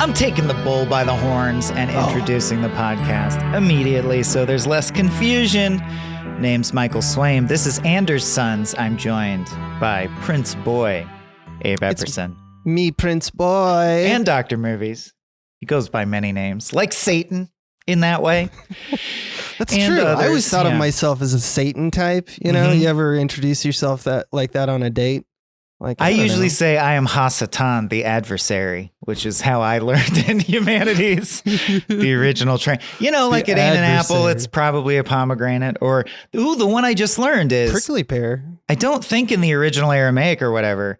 I'm taking the bull by the horns and introducing the podcast immediately so there's less confusion. Name's Michael Swaim. This is Anders Sons. I'm joined by Prince Boy, Abe Epperson. Me, Prince Boy. And Dr. Movies. He goes by many names, like Satan in that way. That's true. I always thought of myself as a Satan type. You know, you ever introduce yourself like that on a date? Like I usually say I am Hasatan, the adversary, which is how I learned in humanities, the original train. You know, like it ain't an apple, it's probably a pomegranate. Or, the one I just learned is prickly pear. I don't think in the original Aramaic or whatever,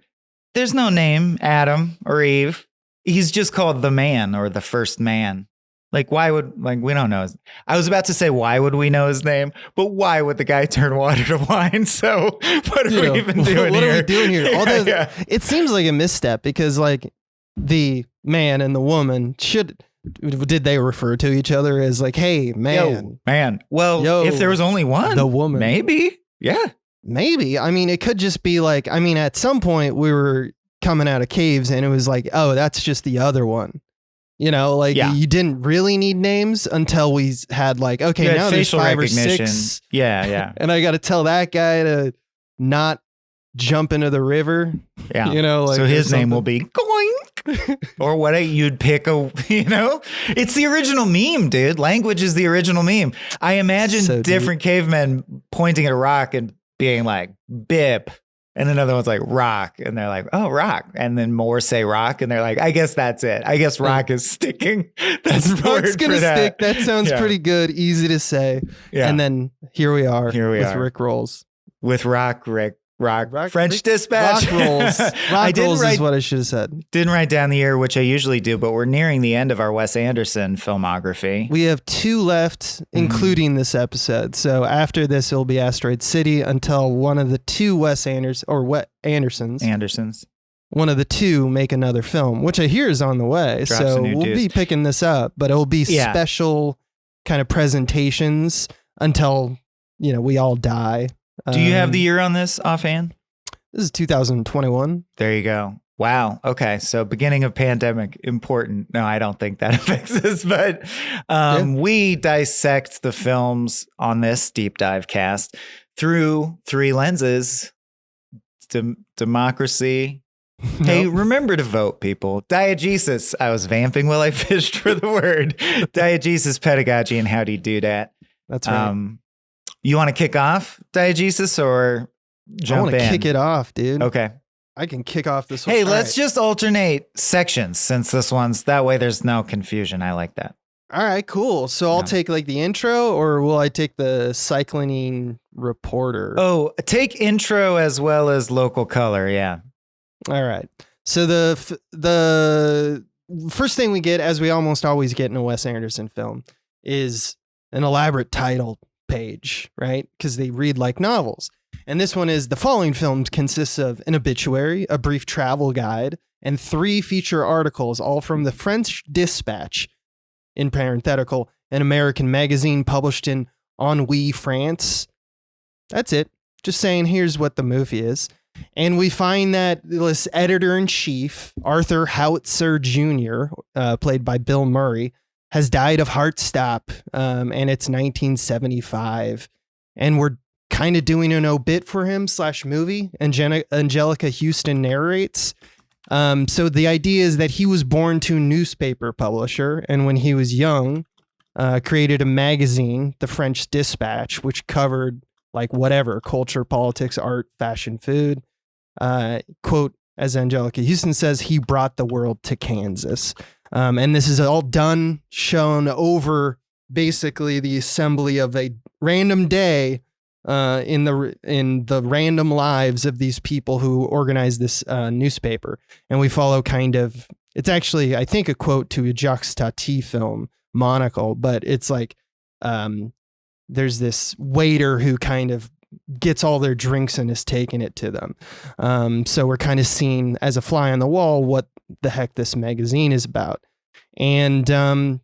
there's no name, Adam or Eve. He's just called the man or the first man. Like, we don't know. I was about to say, why would we know his name? But why would the guy turn water to wine? So what are we even doing here? What are we doing here? Although it seems like a misstep because like the man and the woman did they refer to each other as like, hey, man. Yo, man. Well, if there was only one, the woman. Maybe. Yeah. Maybe. I mean, it could just be like, at some point we were coming out of caves and it was like, oh, that's just the other one. You know, like you didn't really need names until we had like, okay, now there's 5 or 6. Yeah. And I got to tell that guy to not jump into the river. Yeah. You know, like so his name will be Goink. Or what you'd pick it's the original meme, dude. Language is the original meme. I imagine different cavemen pointing at a rock and being like, Bip. And another one's like rock. And they're like, oh, rock. And then more say rock. And they're like, I guess that's it. I guess rock is sticking. That's the rock's going to stick. That sounds pretty good. Easy to say. Yeah. And then here we are with Rick Rolls. With Rock French Dispatch. Rock Rolls. Rock Rolls is what I should have said. Didn't write down the year, which I usually do, but we're nearing the end of our Wes Anderson filmography. We have 2 left, including this episode. So after this, it'll be Asteroid City until one of the 2 Andersons. One of the 2 make another film, which I hear is on the way. So we'll be picking this up, but it'll be special kind of presentations until, we all die. Do you have the year on this offhand? This is 2021. There you go. Wow. Okay. So beginning of pandemic, important. No, I don't think that affects us, but we dissect the films on this deep dive cast through 3 lenses. Democracy. Hey, remember to vote, people. Diegesis. I was vamping while I fished for the word. Diegesis, pedagogy, and how do you do that? That's right. You want to kick off Diegesis or jump in? I want to kick it off, dude. Okay. I can kick off this one. Hey, let's just alternate sections since this one's, that way there's no confusion. I like that. All right, cool. So I'll take like the intro or will I take the cycling reporter? Oh, take intro as well as local color. Yeah. All right. So the first thing we get, as we almost always get in a Wes Anderson film, is an elaborate title page, right? Because they read like novels. And this one is: the following film consists of an obituary, a brief travel guide, and 3 feature articles, all from the French Dispatch, in parenthetical, an American magazine published in Ennui, France. That's it. Just saying, here's what the movie is. And we find that this editor-in-chief, Arthur Howitzer Jr., played by Bill Murray, has died of heart stop, and it's 1975. And we're kind of doing an obit for him / movie. Angelica Houston narrates. So the idea is that he was born to a newspaper publisher, and when he was young, created a magazine, the French Dispatch, which covered like whatever, culture, politics, art, fashion, food. Quote, as Angelica Houston says, he brought the world to Kansas. And this is all shown over basically the assembly of a random day in the random lives of these people who organize this newspaper. And we follow it's actually, I think, a quote to a Jacques Tati film, Monocle, but it's like there's this waiter who kind of gets all their drinks and is taking it to them. So we're kind of seeing as a fly on the wall what the heck this magazine is about. And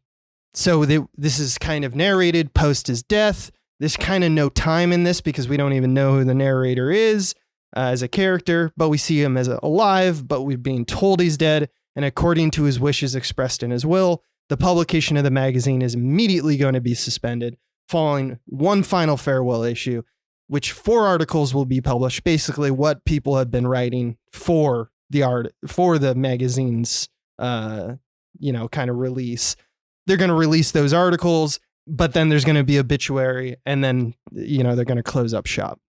so this is kind of narrated post his death. There's kind of no time in this because we don't even know who the narrator is as a character, but we see him as alive, but we're being told he's dead. and according to his wishes expressed in his will, the publication of the magazine is immediately going to be suspended, following one final farewell issue, which 4 articles will be published. Basically, what people have been writing for the magazine's, kind of release. They're going to release those articles, but then there's going to be obituary, and then, they're going to close up shop.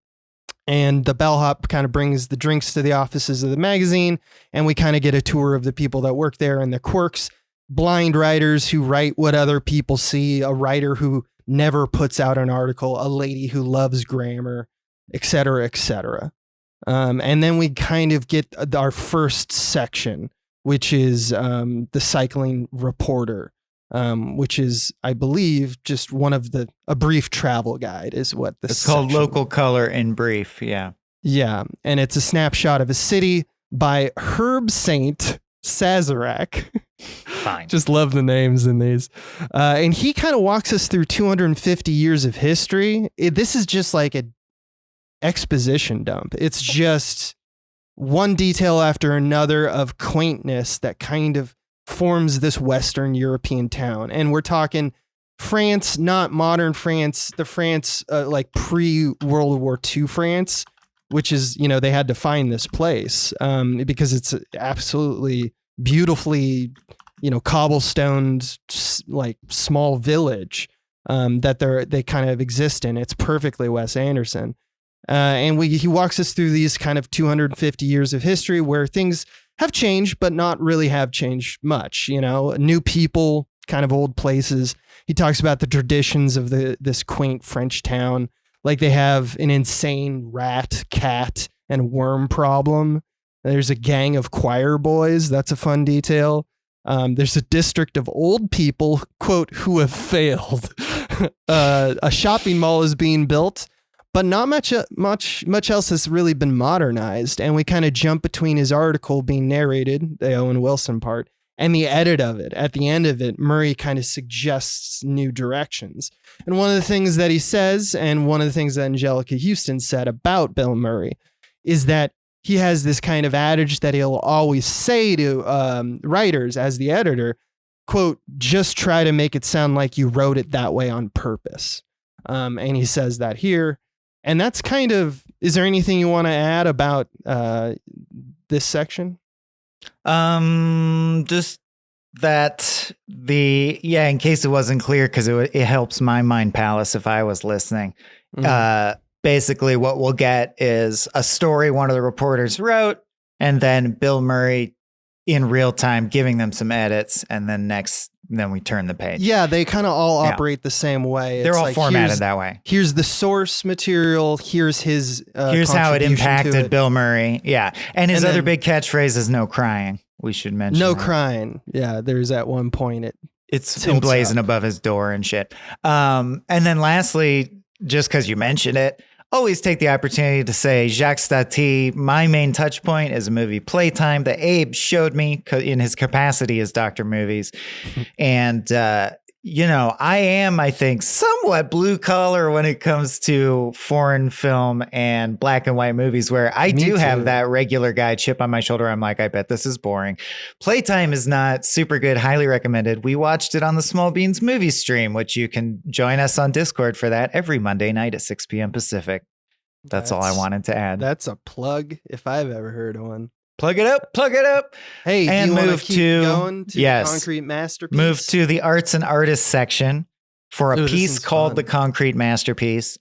And the bellhop kind of brings the drinks to the offices of the magazine, and we kind of get a tour of the people that work there and the quirks. Blind writers who write what other people see, a writer who never puts out an article, a lady who loves grammar, et cetera, et cetera. And then we kind of get our first section, which is the cycling reporter, which is, I believe, just a brief travel guide is what this It's called Local Color in Brief. Yeah. Yeah. And it's a snapshot of a city by Herb Saint Sazerac. Fine. Just love the names in these. And he kind of walks us through 250 years of history. This is just like an exposition dump. It's just one detail after another of quaintness that kind of forms this Western European town. And we're talking France, not modern France, the France like pre-World War II France, which is, they had to find this place because it's absolutely beautifully, cobblestoned, like small village that they kind of exist in. It's perfectly Wes Anderson. And he walks us through these kind of 250 years of history where things have changed, but not really have changed much. New people, kind of old places. He talks about the traditions of this quaint French town. Like they have an insane rat, cat, and worm problem. There's a gang of choir boys. That's a fun detail. There's a district of old people, quote, who have failed. A shopping mall is being built, but not much else has really been modernized. And we kind of jump between his article being narrated, the Owen Wilson part, and the edit of it. At the end of it, Murray kind of suggests new directions. And one of the things that he says, and one of the things that Angelica Houston said about Bill Murray, is that he has this kind of adage that he'll always say to writers as the editor, quote, just try to make it sound like you wrote it that way on purpose. And he says that here. And that's kind of, is there anything you want to add about this section? Just that in case it wasn't clear, because it helps my mind palace if I was listening. Mm-hmm. Basically what we'll get is a story one of the reporters wrote, and then Bill Murray in real time giving them some edits, and then we turn the page. Yeah, they kind of all operate the same way. They're all formatted that way. Here's the source material. Here's his here's how it impacted Bill Murray. Yeah. And his other big catchphrase is no crying. We should mention no that. Crying. Yeah, there's at one point it's emblazoned above his door and shit. And then lastly, just because you mentioned it, always take the opportunity to say Jacques Tati, my main touch point is a movie Playtime that Abe showed me in his capacity as Dr. Movies. And, I am, I think, somewhat blue collar when it comes to foreign film and black and white movies, where I do have that regular guy chip on my shoulder. I'm like, I bet this is boring. Playtime is not super good. Highly recommended. We watched it on the Small Beans movie stream, which you can join us on Discord for that every Monday night at 6 p.m. Pacific. That's all I wanted to add. That's a plug if I've ever heard of one. Plug it up. Hey, and do you want to keep going to the Concrete Masterpiece? Move to the Arts and Artists section for a piece called The Concrete Masterpiece.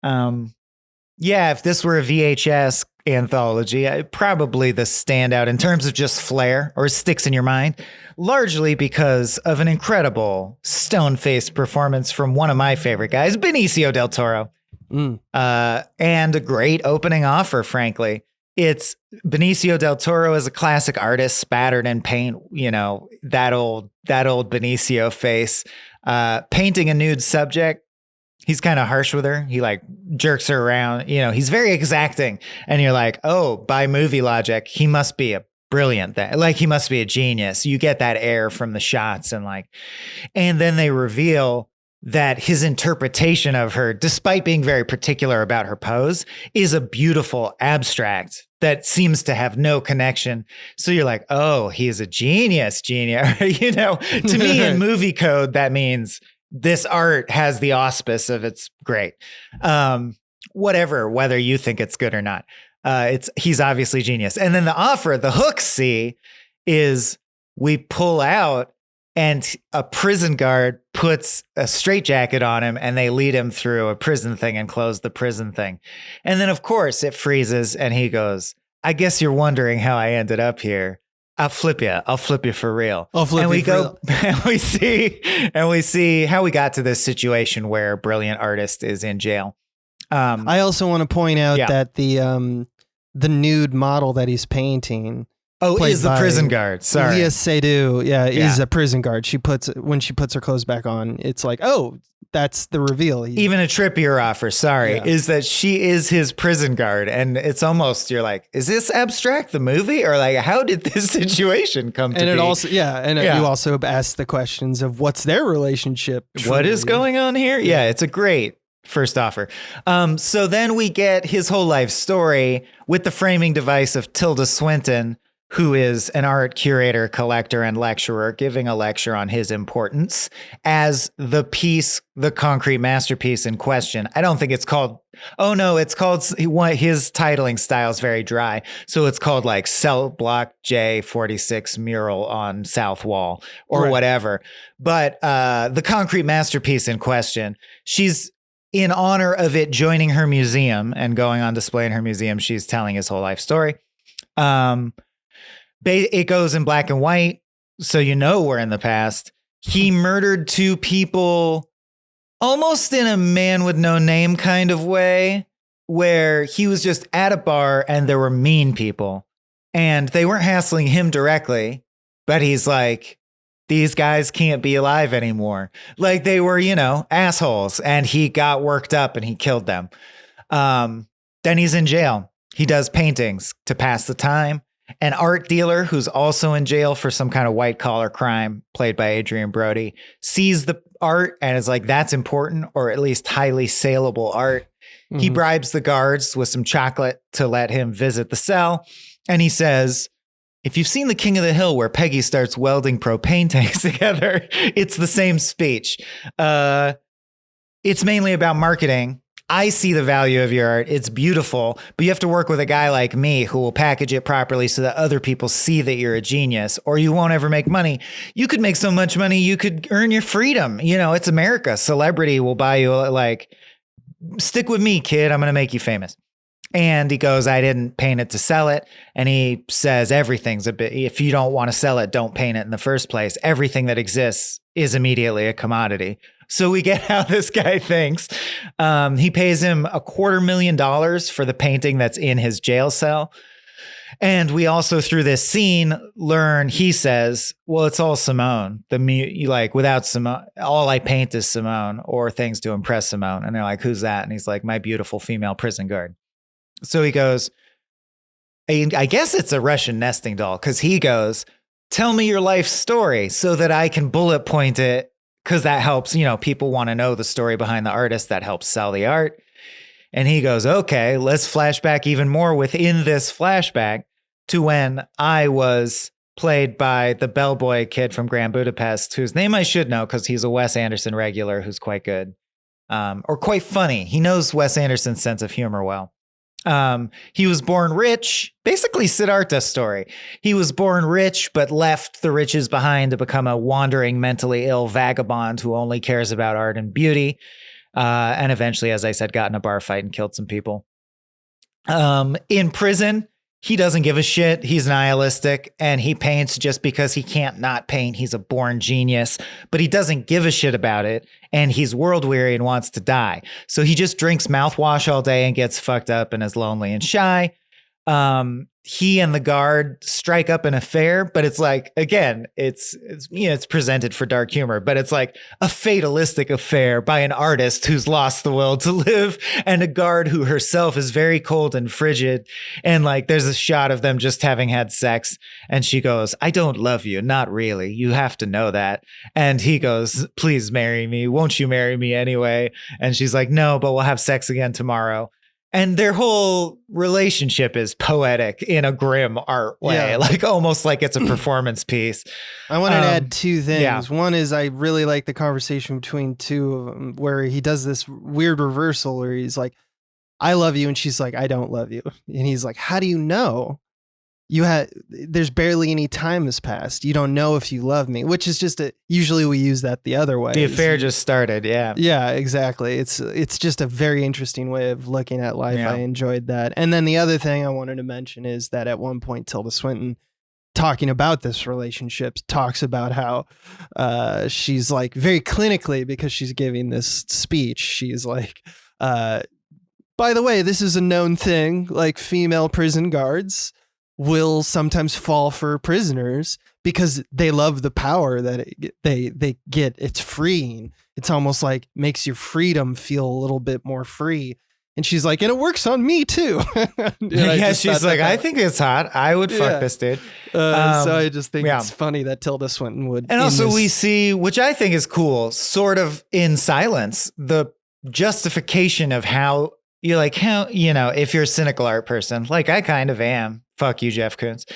If this were a VHS anthology, probably the standout in terms of just flair or sticks in your mind, largely because of an incredible stone-faced performance from one of my favorite guys, Benicio del Toro. And a great opening offer, frankly. It's Benicio del Toro is a classic artist, spattered in paint, that old Benicio face, painting a nude subject. He's kind of harsh with her. He like jerks her around, he's very exacting. And you're like, oh, by movie logic, he must be a brilliant thing. Like he must be a genius. You get that air from the shots and then they reveal that his interpretation of her, despite being very particular about her pose, is a beautiful abstract that seems to have no connection. So you're like, oh, he is a genius. You know, to me in movie code, that means this art has the auspice of it's great. Whatever, whether you think it's good or not. He's obviously genius. And then the offer, the hook C, is we pull out and a prison guard puts a straitjacket on him and they lead him through a prison thing and close the prison thing. And then, of course, it freezes and he goes, I guess you're wondering how I ended up here. I'll flip you. I'll flip you for real. And we go and we see how we got to this situation where a brilliant artist is in jail. I also want to point out that the nude model that he's painting is the prison guard. Sorry. Leah Seydoux, is a prison guard. When she puts her clothes back on, it's like, oh, that's the reveal. Even a trippier offer, is that she is his prison guard. And it's almost, you're like, is this abstract, the movie? Or like, how did this situation come to be? And you also ask the questions of what's their relationship? What is going on here? Yeah, it's a great first offer. So then we get his whole life story with the framing device of Tilda Swinton, who is an art curator, collector, and lecturer, giving a lecture on his importance as the concrete masterpiece in question. I don't think it's called, it's called, his titling style is very dry. So it's called like Cell Block J46 mural on South Wall or whatever. But the concrete masterpiece in question, she's, in honor of it joining her museum and going on display in her museum, she's telling his whole life story. It goes in black and white, so you know we're in the past. He murdered 2 people almost in a man with no name kind of way, where he was just at a bar and there were mean people. And they weren't hassling him directly, but he's like, these guys can't be alive anymore. Like they were, assholes. And he got worked up and he killed them. Then he's in jail. He does paintings to pass the time. An art dealer who's also in jail for some kind of white collar crime, played by Adrian Brody, sees the art and is like, that's important, or at least highly saleable art. Mm-hmm. He bribes the guards with some chocolate to let him visit the cell. And he says, if you've seen The King of the Hill where Peggy starts welding propane tanks together, it's the same speech. It's mainly about marketing. I see the value of your art. It's beautiful, but you have to work with a guy like me who will package it properly so that other people see that you're a genius, or you won't ever make money. You could make so much money, you could earn your freedom. It's America. Celebrity will buy you, like, stick with me, kid. I'm going to make you famous. And he goes, I didn't paint it to sell it. And he says, everything's a bit, if you don't want to sell it, don't paint it in the first place. Everything that exists is immediately a commodity. So we get how this guy thinks. He pays him $250,000 for the painting that's in his jail cell. And we also, through this scene, learn, he says, well, it's all Simone. Without Simone, all I paint is Simone, or things to impress Simone. And they're like, who's that? And he's like, my beautiful female prison guard. So he goes, I guess it's a Russian nesting doll, because he goes, tell me your life story so that I can bullet point it, because that helps, people want to know the story behind the artist. That helps sell the art. And he goes, okay, let's flash back even more within this flashback to when I was played by the bellboy kid from Grand Budapest, whose name I should know because he's a Wes Anderson regular who's quite good, or quite funny. He knows Wes Anderson's sense of humor well. He was born rich, basically Siddhartha's story. He was born rich, but left the riches behind to become a wandering, mentally ill vagabond who only cares about art and beauty. And eventually, as I said, got in a bar fight and killed some people. In prison, he doesn't give a shit. He's nihilistic, and he paints just because he can't not paint. He's a born genius, but he doesn't give a shit about it. And he's world weary and wants to die. So he just drinks mouthwash all day and gets fucked up and is lonely and shy. he and the guard strike up an affair, but it's like, again, it's presented for dark humor, but it's like a fatalistic affair by an artist who's lost the will to live and a guard who herself is very cold and frigid. And like, there's a shot of them just having had sex. And she goes, I don't love you. Not really. You have to know that. And he goes, please marry me. Won't you marry me anyway? And she's like, no, but we'll have sex again tomorrow. And their whole relationship is poetic in a grim art way, like almost like it's a performance piece. I wanted to add two things. Yeah. One is I really like the conversation between two of them where he does this weird reversal where he's like, I love you. And she's like, I don't love you. And he's like, how do you know? There's barely any time has passed. You don't know if you love me, which is just usually we use that the other way. The affair just started. Yeah. Yeah, exactly. It's just a very interesting way of looking at life. Yeah. I enjoyed that. And then the other thing I wanted to mention is that at one point, Tilda Swinton talking about this relationship talks about how she's like very clinically, because she's giving this speech. She's like, by the way, this is a known thing, like female prison guards will sometimes fall for prisoners because they love the power that they get. It's freeing. It's almost like makes your freedom feel a little bit more free. And she's like, and it works on me too. Yeah, she's like, I think it's hot. I would fuck this dude. So I just think it's funny that Tilda Swinton would. And also we see, which I think is cool, sort of in silence, the justification of how you're like, how, if you're a cynical art person, like I kind of am. Fuck you, Jeff Koons.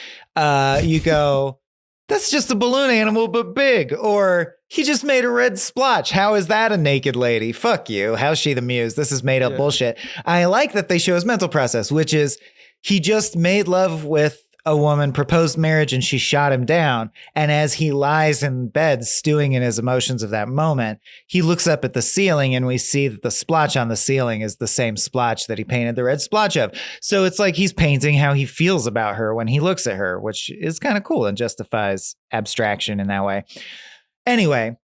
You go, that's just a balloon animal, but big. Or he just made a red splotch. How is that a naked lady? Fuck you. How's she the muse? This is made up bullshit. I like that they show his mental process, which is he just made love with a woman, proposed marriage, and she shot him down. And as he lies in bed, stewing in his emotions of that moment, he looks up at the ceiling and we see that the splotch on the ceiling is the same splotch that he painted the red splotch of. So it's like he's painting how he feels about her when he looks at her, which is kind of cool and justifies abstraction in that way. Anyway,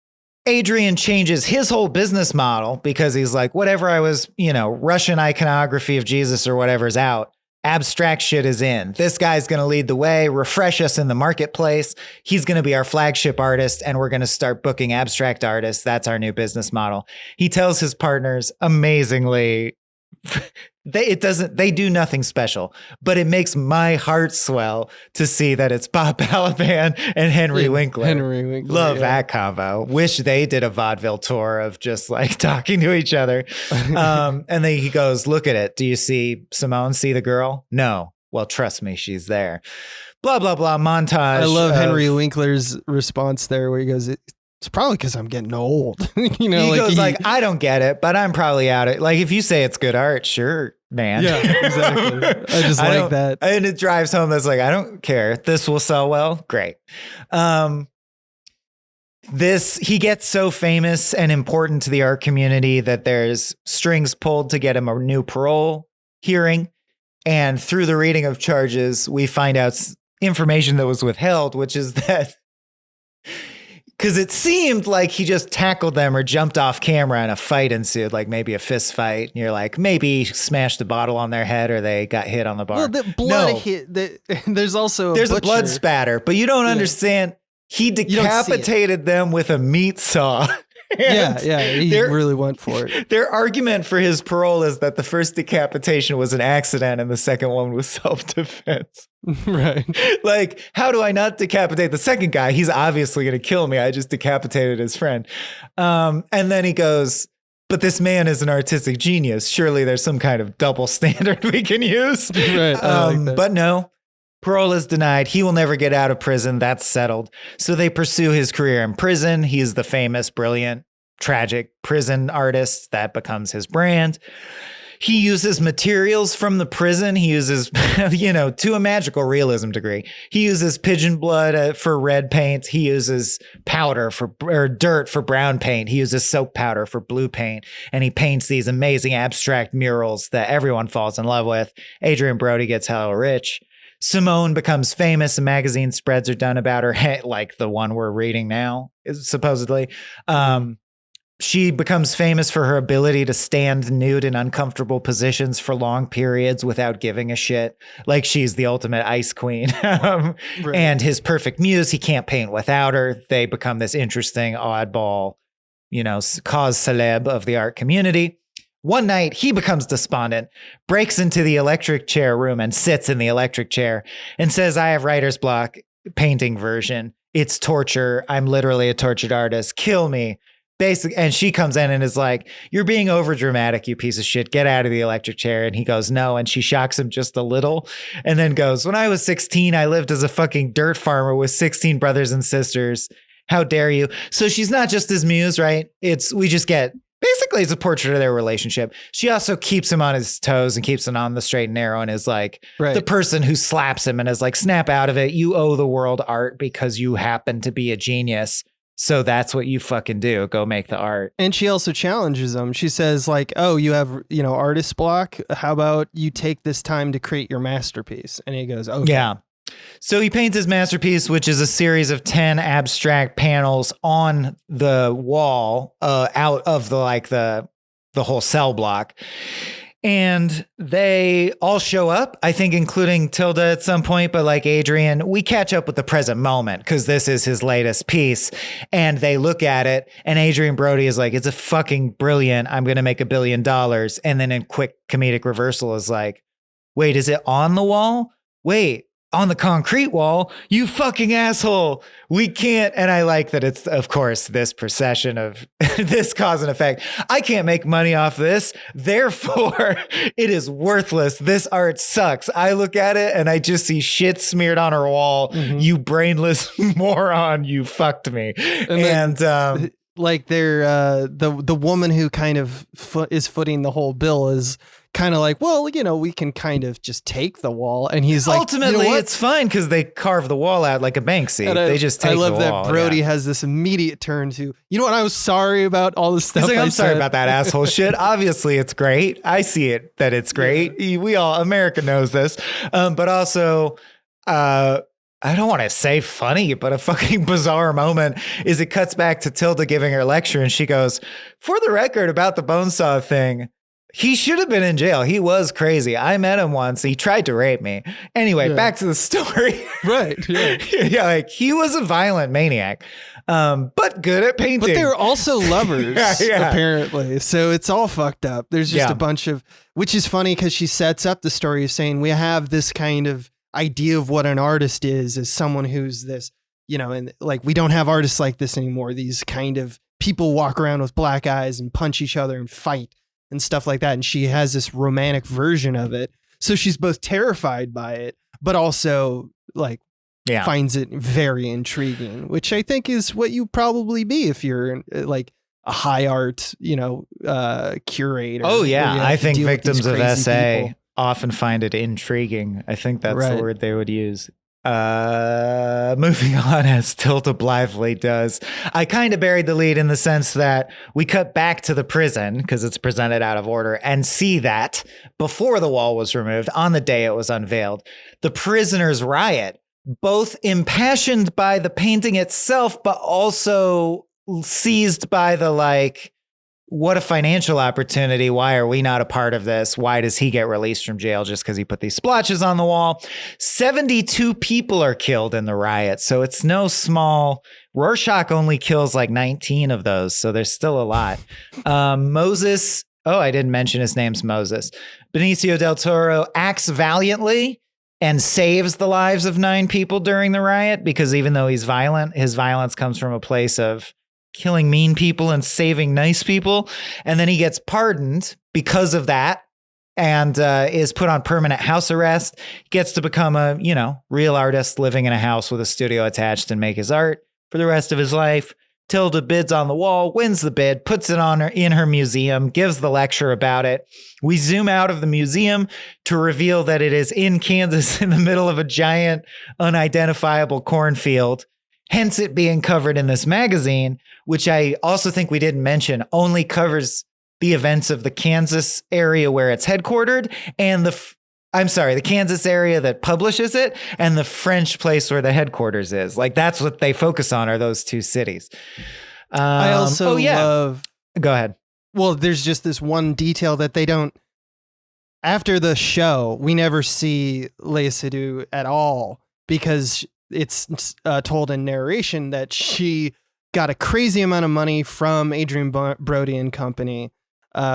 Adrian changes his whole business model because he's like, whatever I was, Russian iconography of Jesus or whatever's out. Abstract shit is in. This guy's going to lead the way, refresh us in the marketplace. He's going to be our flagship artist, and we're going to start booking abstract artists. That's our new business model. He tells his partners amazingly, they do nothing special, but it makes my heart swell to see that it's Bob Balaban and Henry Winkler. Love that combo. Wish they did a vaudeville tour of just like talking to each other. And then he goes, look at it. Do you see Simone? See the girl? No. Well, trust me, she's there. Blah, blah, blah. Montage. I love Henry Winkler's response there where he goes, it's probably because I'm getting old. He goes like, I don't get it, but I'm probably out of it. Like if you say it's good art, sure, man. Yeah, exactly. I just like that. And it drives home. That's like, I don't care. This will sell well. Great. He gets so famous and important to the art community that there's strings pulled to get him a new parole hearing. And through the reading of charges, we find out information that was withheld, which is that because it seemed like he just tackled them or jumped off camera and a fight ensued, like maybe a fist fight. And you're like, maybe smashed a bottle on their head or they got hit on the bar. Well, the blood hit. There's also a blood spatter, but you don't understand. He decapitated them with a meat saw. He really went for it. Their argument for his parole is that the first decapitation was an accident and the second one was self-defense. Right. Like, how do I not decapitate the second guy? He's obviously going to kill me. I just decapitated his friend. And then he goes, but this man is an artistic genius. Surely there's some kind of double standard we can use. Right. But no. Parole is denied. He will never get out of prison. That's settled. So they pursue his career in prison. He's the famous, brilliant, tragic prison artist. That becomes his brand. He uses materials from the prison. He uses, to a magical realism degree. He uses pigeon blood for red paint. He uses dirt for brown paint. He uses soap powder for blue paint. And he paints these amazing abstract murals that everyone falls in love with. Adrian Brody gets hella rich. Simone becomes famous and magazine spreads are done about her, like the one we're reading now, supposedly. she becomes famous for her ability to stand nude in uncomfortable positions for long periods without giving a shit. Like she's the ultimate ice queen. Right. And his perfect muse, he can't paint without her. They become this interesting oddball, cause celeb of the art community. One night, he becomes despondent, breaks into the electric chair room and sits in the electric chair and says, I have writer's block, painting version. It's torture. I'm literally a tortured artist. Kill me. Basically, and she comes in and is like, you're being over dramatic, you piece of shit. Get out of the electric chair. And he goes, no. And she shocks him just a little and then goes, when I was 16, I lived as a fucking dirt farmer with 16 brothers and sisters. How dare you? So she's not just his muse, right? We just get, basically it's a portrait of their relationship. She also keeps him on his toes and keeps him on the straight and narrow and is like the person who slaps him and is like, snap out of it. You owe the world art because you happen to be a genius. So that's what you fucking do. Go make the art. And she also challenges him. She says like, oh, you have, artist block. How about you take this time to create your masterpiece? And he goes, okay. Yeah. So he paints his masterpiece, which is a series of 10 abstract panels on the wall out of the whole cell block. And they all show up, I think, including Tilda at some point. But like Adrian, we catch up with the present moment because this is his latest piece. And they look at it and Adrian Brody is like, it's a fucking brilliant. I'm going to make $1 billion. And then in quick comedic reversal is like, wait, is it on the wall? Wait. On the concrete wall, you fucking asshole. We can't. And I like that it's, of course, this procession of this cause and effect. I can't make money off this. Therefore, it is worthless. This art sucks. I look at it and I just see shit smeared on her wall. Mm-hmm. You brainless moron. You fucked me. And like they're the woman who kind of is footing the whole bill is kind of like, well, we can kind of just take the wall. And he's like, ultimately, it's fine because they carve the wall out like a Banksy. They just take the wall. I love that Brody has this immediate turn to, I was sorry about all this stuff. He's like, I'm sorry about that asshole shit. Obviously, it's great. I see it that it's great. Yeah. America knows this. But also, I don't want to say funny, but a fucking bizarre moment is it cuts back to Tilda giving her lecture and she goes, for the record about the bone saw thing, he should have been in jail. He was crazy. I met him once. He tried to rape me. Anyway, back to the story. Right. Yeah. Yeah, like he was a violent maniac, but good at painting. But they were also lovers, apparently. So it's all fucked up. There's just a bunch of, which is funny because she sets up the story of saying we have this kind of idea of what an artist is as someone who's this, and like we don't have artists like this anymore. These kind of people walk around with black eyes and punch each other and fight and stuff like that. And she has this romantic version of it. So she's both terrified by it, but also like finds it very intriguing, which I think is what you probably be if you're like a high art, curator. Oh yeah. I think victims of SA people often find it intriguing. I think that's the word they would use. Moving on as Tilda blithely does. I kind of buried the lead in the sense that we cut back to the prison because it's presented out of order and see that before the wall was removed on the day it was unveiled, the prisoners riot, both impassioned by the painting itself, but also seized by the what a financial opportunity. Why are we not a part of this? Why does he get released from jail just because he put these splotches on the wall? 72 people are killed in the riot. So it's no small. Rorschach only kills 19 of those. So there's still a lot. Moses. Oh, I didn't mention his name's Moses. Benicio del Toro acts valiantly and saves the lives of 9 people during the riot because even though he's violent, his violence comes from a place of killing mean people and saving nice people. And then he gets pardoned because of that and is put on permanent house arrest, gets to become a, real artist living in a house with a studio attached and make his art for the rest of his life. Tilda bids on the wall, wins the bid, puts it on in her museum, gives the lecture about it. We zoom out of the museum to reveal that it is in Kansas in the middle of a giant unidentifiable cornfield. Hence it being covered in this magazine, which I also think we didn't mention, only covers the events of the Kansas area where it's headquartered and the Kansas area that publishes it and the French place where the headquarters is. That's what they focus on are those 2 cities. I also love Go ahead. Well, there's just this one detail that they don't. After the show, we never see Léa Seydoux at all because it's told in narration that she got a crazy amount of money from Adrian Brody and company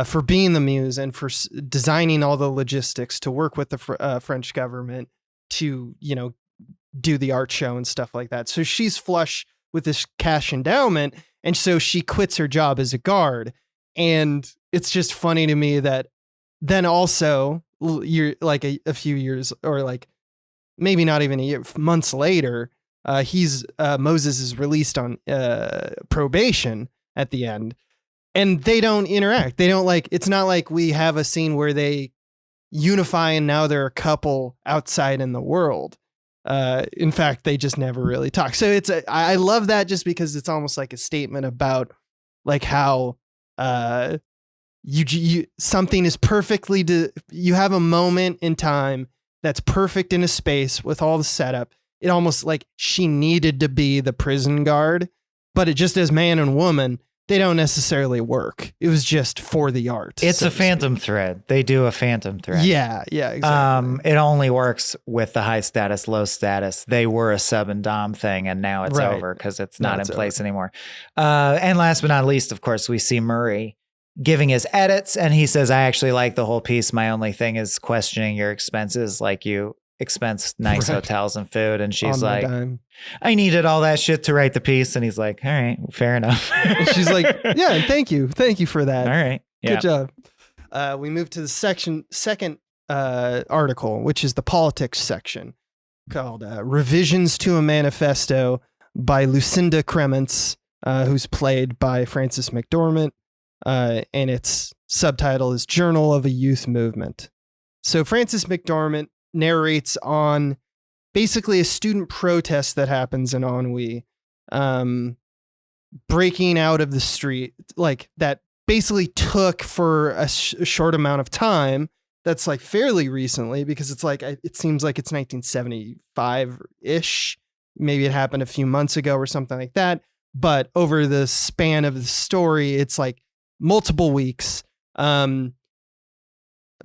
for being the muse and for designing all the logistics to work with the French government to, do the art show and stuff like that. So she's flush with this cash endowment. And so she quits her job as a guard. And it's just funny to me that then also you're like a few years or like maybe not even a year, months later, Moses is released on probation at the end, and they don't interact. They don't it's not like we have a scene where they unify and now they're a couple outside in the world. In fact, they just never really talk. So I love that just because it's almost like a statement about like how you something is perfectly you have a moment in time that's perfect in a space with all the setup. It almost like she needed to be the prison guard, but it just as man and woman, they don't necessarily work. It was just for the art. It's a phantom thread. They do a phantom thread. Yeah, exactly. It only works with the high status, low status. They were a sub and dom thing, and now it's over because it's not in place anymore. And last but not least, of course, we see Murray giving his edits, and he says, I actually like the whole piece. My only thing is questioning your expenses, like you expense nice hotels and food. And she's like, I needed all that shit to write the piece. And he's like, all right, fair enough. And she's like, yeah, thank you for that. All right. Yeah. Good job. We move to the second article, which is the politics section, called Revisions to a Manifesto by Lucinda Crements, who's played by Frances McDormand. And its subtitle is Journal of a Youth Movement. So Frances McDormand narrates on basically a student protest that happens in Ennui, breaking out of the street, like that basically took for a short amount of time. That's like fairly recently because it's like, it seems like it's 1975-ish. Maybe it happened a few months ago or something like that. But over the span of the story, it's like multiple weeks.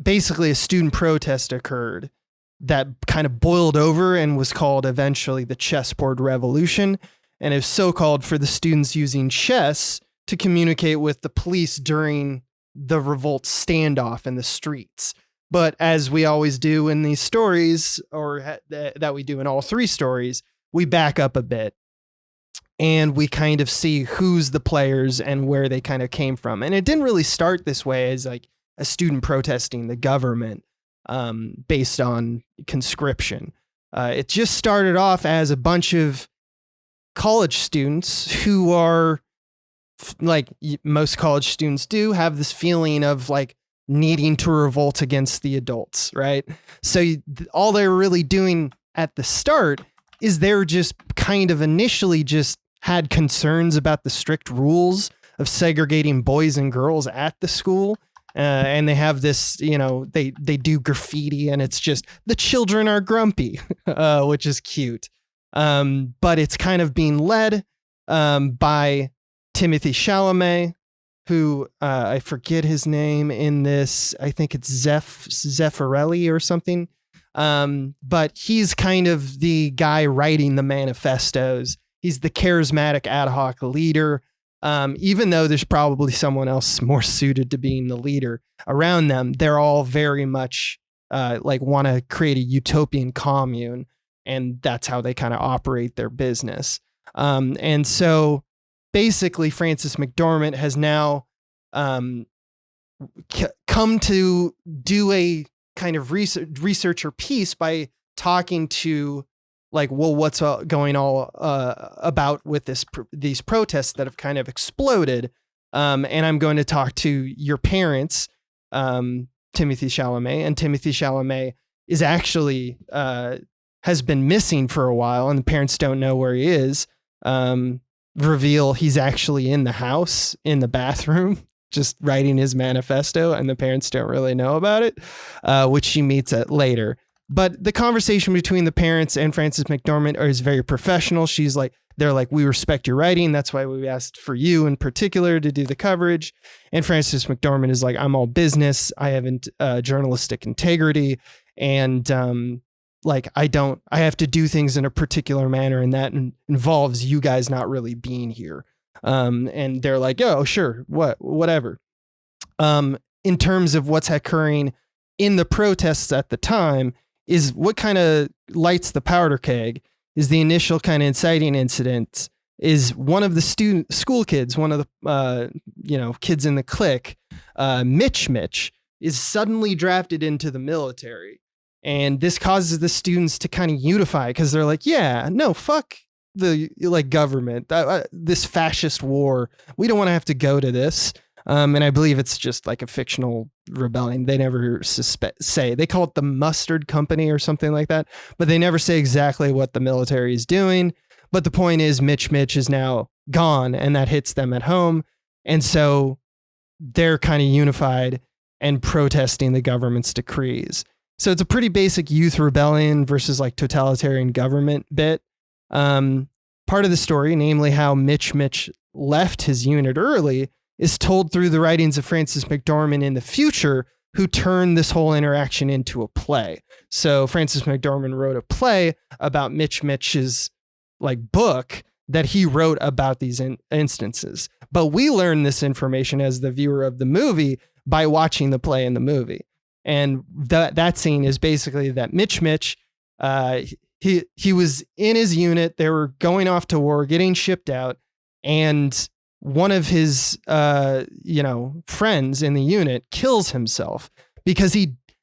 Basically a student protest occurred that kind of boiled over and was called eventually the chessboard revolution. And it was so called for the students using chess to communicate with the police during the revolt standoff in the streets. But as we always do in these stories, or that we do in all three stories, we back up a bit and we kind of see who's the players and where they kind of came from. And it didn't really start this way as like a student protesting the government based on conscription. It just started off as a bunch of college students who are like most college students do have this feeling of like needing to revolt against the adults, right? So all they're really doing at the start is they're just kind of initially just had concerns about the strict rules of segregating boys and girls at the school. And they have this, they do graffiti and it's just the children are grumpy, which is cute. But it's kind of being led by Timothy Chalamet, who I forget his name in this. I think it's Zeffirelli or something. But he's kind of the guy writing the manifestos. He's the charismatic ad hoc leader. Even though there's probably someone else more suited to being the leader around them, they're all very much like want to create a utopian commune, and that's how they kind of operate their business. And so basically Frances McDormand has now come to do a kind of researcher piece by talking to like, well, what's going on about with these protests that have kind of exploded. And I'm going to talk to your parents, Timothy Chalamet, and Timothy Chalamet is actually, has been missing for a while and the parents don't know where he is. Reveal he's actually in the house, in the bathroom, just writing his manifesto, and the parents don't really know about it, which she meets at later. But the conversation between the parents and Frances McDormand is very professional. She's like they're like, we respect your writing. That's why we asked for you in particular to do the coverage. And Frances McDormand is like, I'm all business. I have journalistic integrity. And like, I have to do things in a particular manner. And that involves you guys not really being here. And they're like, oh, sure. Whatever. In terms of what's occurring in the protests at the time, is what kind of lights the powder keg is the initial kind of inciting incident is one of the school kids, one of the, kids in the clique, Mitch is suddenly drafted into the military. And this causes the students to kind of unify because they're like, yeah, no, fuck the government, this fascist war. We don't want to have to go to this. And I believe it's just like a fictional rebellion. They never say. They call it the Mustard Company or something like that, but they never say exactly what the military is doing. But the point is Mitch is now gone, and that hits them at home. And so they're kind of unified and protesting the government's decrees. So it's a pretty basic youth rebellion versus like totalitarian government bit. Part of the story, namely how Mitch left his unit early, is told through the writings of Frances McDormand in the future, who turned this whole interaction into a play. So Frances McDormand wrote a play about Mitch's like book that he wrote about these instances. But we learn this information as the viewer of the movie by watching the play in the movie. And that scene is basically that Mitch, he was in his unit. They were going off to war, getting shipped out, and one of his, friends in the unit kills himself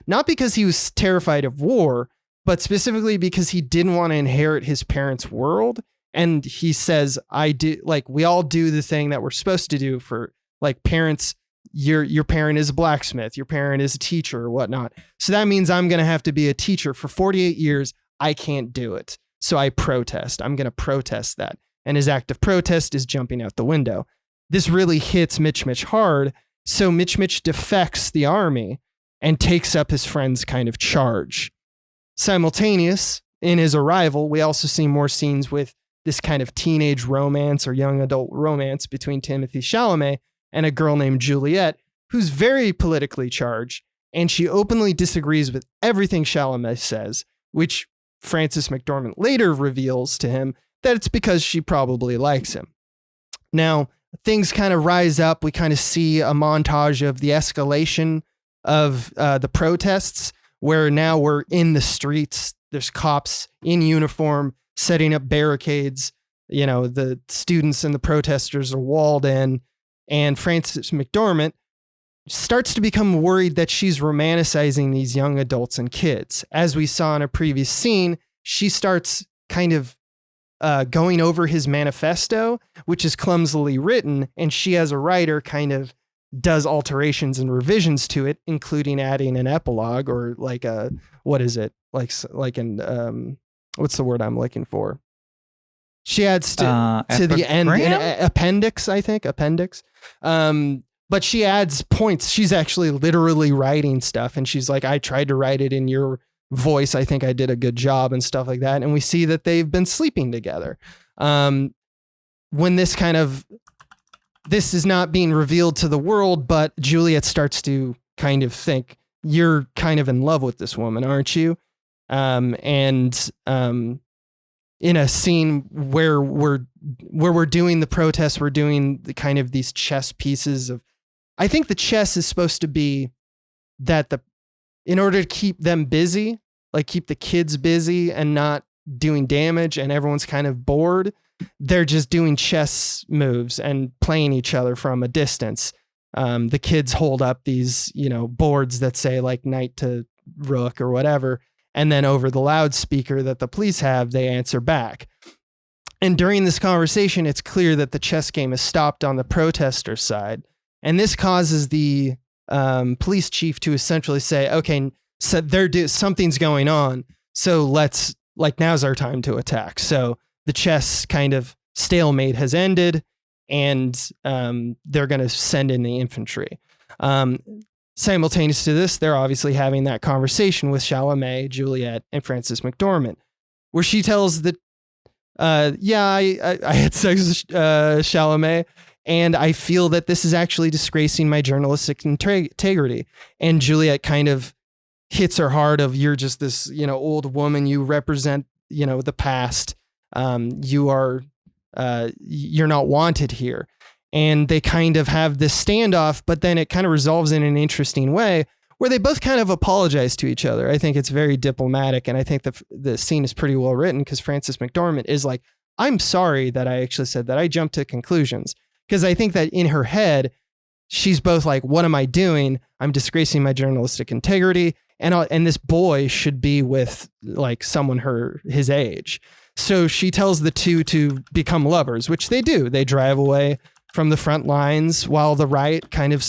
not because he was terrified of war, but specifically because he didn't want to inherit his parents' world. And he says, we all do the thing that we're supposed to do for like parents. Your parent is a blacksmith, your parent is a teacher or whatnot. So that means I'm going to have to be a teacher for 48 years. I can't do it. So I protest. I'm going to protest that. And his act of protest is jumping out the window. This really hits Mitch hard. So Mitch defects the army and takes up his friend's kind of charge. Simultaneous, in his arrival, we also see more scenes with this kind of teenage romance or young adult romance between Timothée Chalamet and a girl named Juliet, who's very politically charged, and she openly disagrees with everything Chalamet says, which Frances McDormand later reveals to him that it's because she probably likes him. Now, things kind of rise up. We kind of see a montage of the escalation of the protests, where now we're in the streets. There's cops in uniform setting up barricades. The students and the protesters are walled in. And Frances McDormand starts to become worried that she's romanticizing these young adults and kids. As we saw in a previous scene, she starts kind of going over his manifesto, which is clumsily written, and she as a writer kind of does alterations and revisions to it, including adding an epilogue or like a, what is it? Like an, what's the word I'm looking for? She adds to the end, an appendix, I think, but she adds points. She's actually literally writing stuff, and she's like, I tried to write it in your voice. I think I did a good job and stuff like that. And we see that they've been sleeping together. When this is not being revealed to the world, but Juliet starts to kind of think, you're kind of in love with this woman, aren't you? In a scene where we're doing the protests, we're doing the kind of these chess pieces of, I think the chess is supposed to be that in order to keep them busy, like keep the kids busy and not doing damage and everyone's kind of bored, they're just doing chess moves and playing each other from a distance. The kids hold up these, boards that say like knight to rook or whatever. And then over the loudspeaker that the police have, they answer back. And during this conversation, it's clear that the chess game is stopped on the protester side. And this causes the police chief to essentially say, okay, so something's going on. So now's our time to attack. So the chess kind of stalemate has ended, and they're going to send in the infantry. Simultaneous to this, they're obviously having that conversation with Chalamet, Juliet, and Frances McDormand, where she tells the I had sex with Chalamet, and I feel that this is actually disgracing my journalistic integrity. And Juliet kind of hits her heart of, you're just this, old woman. You represent, the past. You're not wanted here. And they kind of have this standoff, but then it kind of resolves in an interesting way where they both kind of apologize to each other. I think it's very diplomatic, and I think the scene is pretty well written because Frances McDormand is like, I'm sorry that I actually said that. I jumped to conclusions. Because I think that in her head, she's both like, what am I doing? I'm disgracing my journalistic integrity. And this boy should be with like someone his age. So she tells the two to become lovers, which they do. They drive away from the front lines while the riot kind of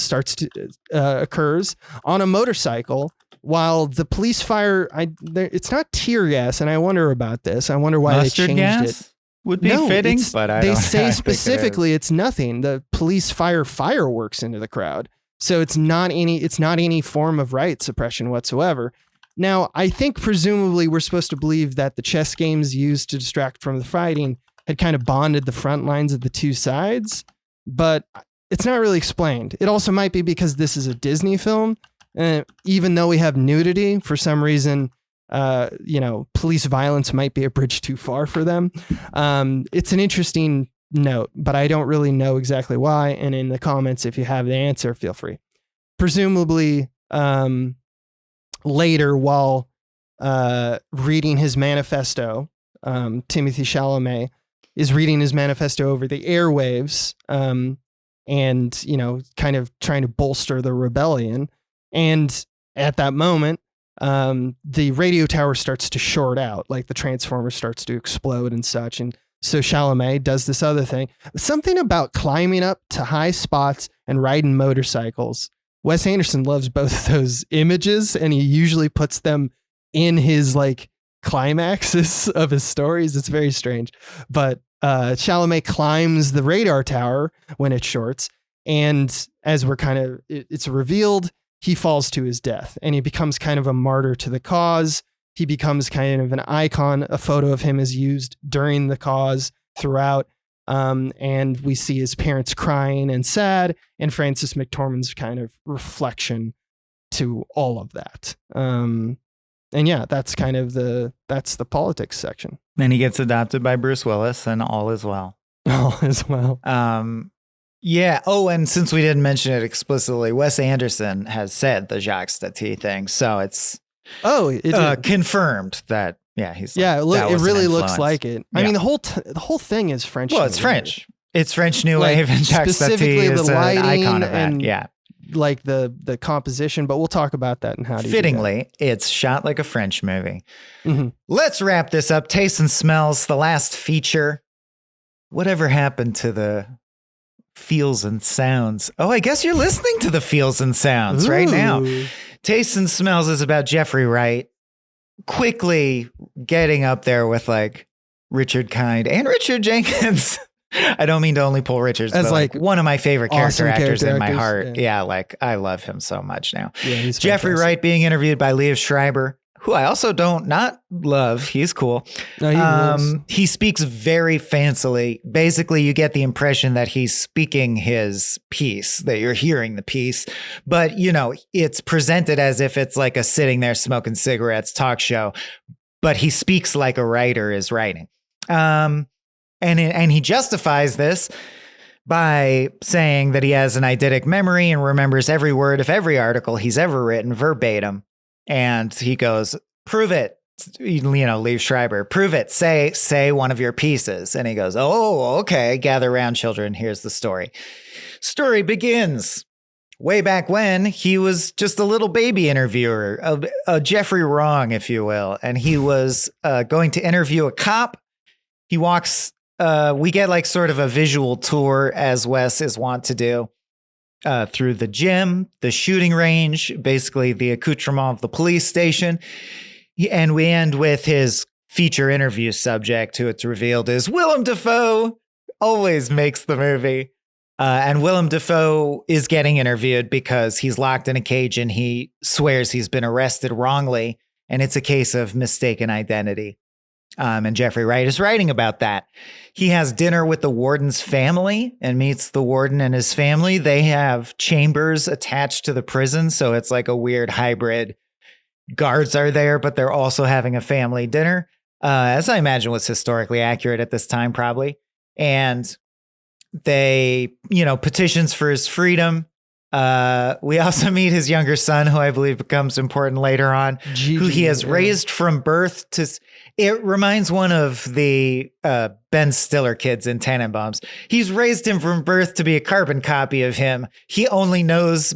occurs on a motorcycle, while the police fire. It's not tear gas, and I wonder about this. I wonder why Mustard they changed gas? it. Would be fitting, but they say specifically it's nothing. The police fire fireworks into the crowd, so it's not any form of riot suppression whatsoever. Now, I think presumably we're supposed to believe that the chess games used to distract from the fighting had kind of bonded the front lines of the two sides, but it's not really explained. It also might be because this is a Disney film, even though we have nudity, for some reason, police violence might be a bridge too far for them. It's an interesting note, but I don't really know exactly why. And in the comments, if you have the answer, feel free. Presumably, later, while reading his manifesto, Timothée Chalamet is reading his manifesto over the airwaves, and kind of trying to bolster the rebellion. And at that moment, the radio tower starts to short out, like the transformer starts to explode and such. And so Chalamet does this other thing, something about climbing up to high spots and riding motorcycles. Wes Anderson loves both of those images, and he usually puts them in his like climaxes of his stories. It's very strange, but Chalamet climbs the radar tower when it shorts, and as it's revealed, he falls to his death, and he becomes kind of a martyr to the cause. He becomes kind of an icon. A photo of him is used during the cause throughout. And we see his parents crying and sad, and Frances McDormand's kind of reflection to all of that. And yeah, that's kind of that's the politics section. Then he gets adopted by Bruce Willis, and all is well. All is well. Yeah. Oh, and since we didn't mention it explicitly, Wes Anderson has said the Jacques Tati thing, so it's confirmed that. Yeah, he's it really looks like it. I mean, the whole thing is French. Well, it's French. It's French New Wave, and Jacques Tati is an icon of that. Yeah, like the composition, but we'll talk about that and how to fittingly, it's shot like a French movie. Mm-hmm. Let's wrap this up. Taste and Smells, the last feature. Whatever happened to the Feels and Sounds? Oh, I guess you're listening to the Feels and Sounds right now. Taste and Smells is about Jeffrey Wright quickly getting up there with like Richard Kind and Richard Jenkins. I don't mean to only pull Richards, but like one of my favorite character actors in my heart. Yeah, like I love him so much now. Yeah, he's Jeffrey Wright being interviewed by Liev Schreiber, who I also don't not love. He's cool. No, he speaks very fancily. Basically, you get the impression that he's speaking his piece, that you're hearing the piece. But, it's presented as if it's like a sitting there smoking cigarettes talk show. But he speaks like a writer is writing. And he justifies this by saying that he has an eidetic memory and remembers every word of every article he's ever written verbatim. And he goes, prove it, Liev Schreiber, prove it, say one of your pieces. And he goes, oh, okay, gather round, children, here's the story. Story begins way back when he was just a little baby interviewer, a Jeffrey Wrong, if you will. And he was going to interview a cop. He walks, we get like sort of a visual tour, as Wes is wont to do. Through the gym, the shooting range, basically the accoutrement of the police station. And we end with his feature interview subject, who it's revealed is Willem Dafoe, always makes the movie. And Willem Dafoe is getting interviewed because he's locked in a cage and he swears he's been arrested wrongly. And it's a case of mistaken identity. And Jeffrey Wright is writing about that. He has dinner with the warden's family and meets the warden and his family. They have chambers attached to the prison, so it's like a weird hybrid. Guards are there, but they're also having a family dinner, as I imagine was historically accurate at this time, probably. And they, petitions for his freedom. We also meet his younger son, who I believe becomes important later on, who he has raised from birth to. It reminds one of the Ben Stiller kids in Tannenbaums. He's raised him from birth to be a carbon copy of him. He only knows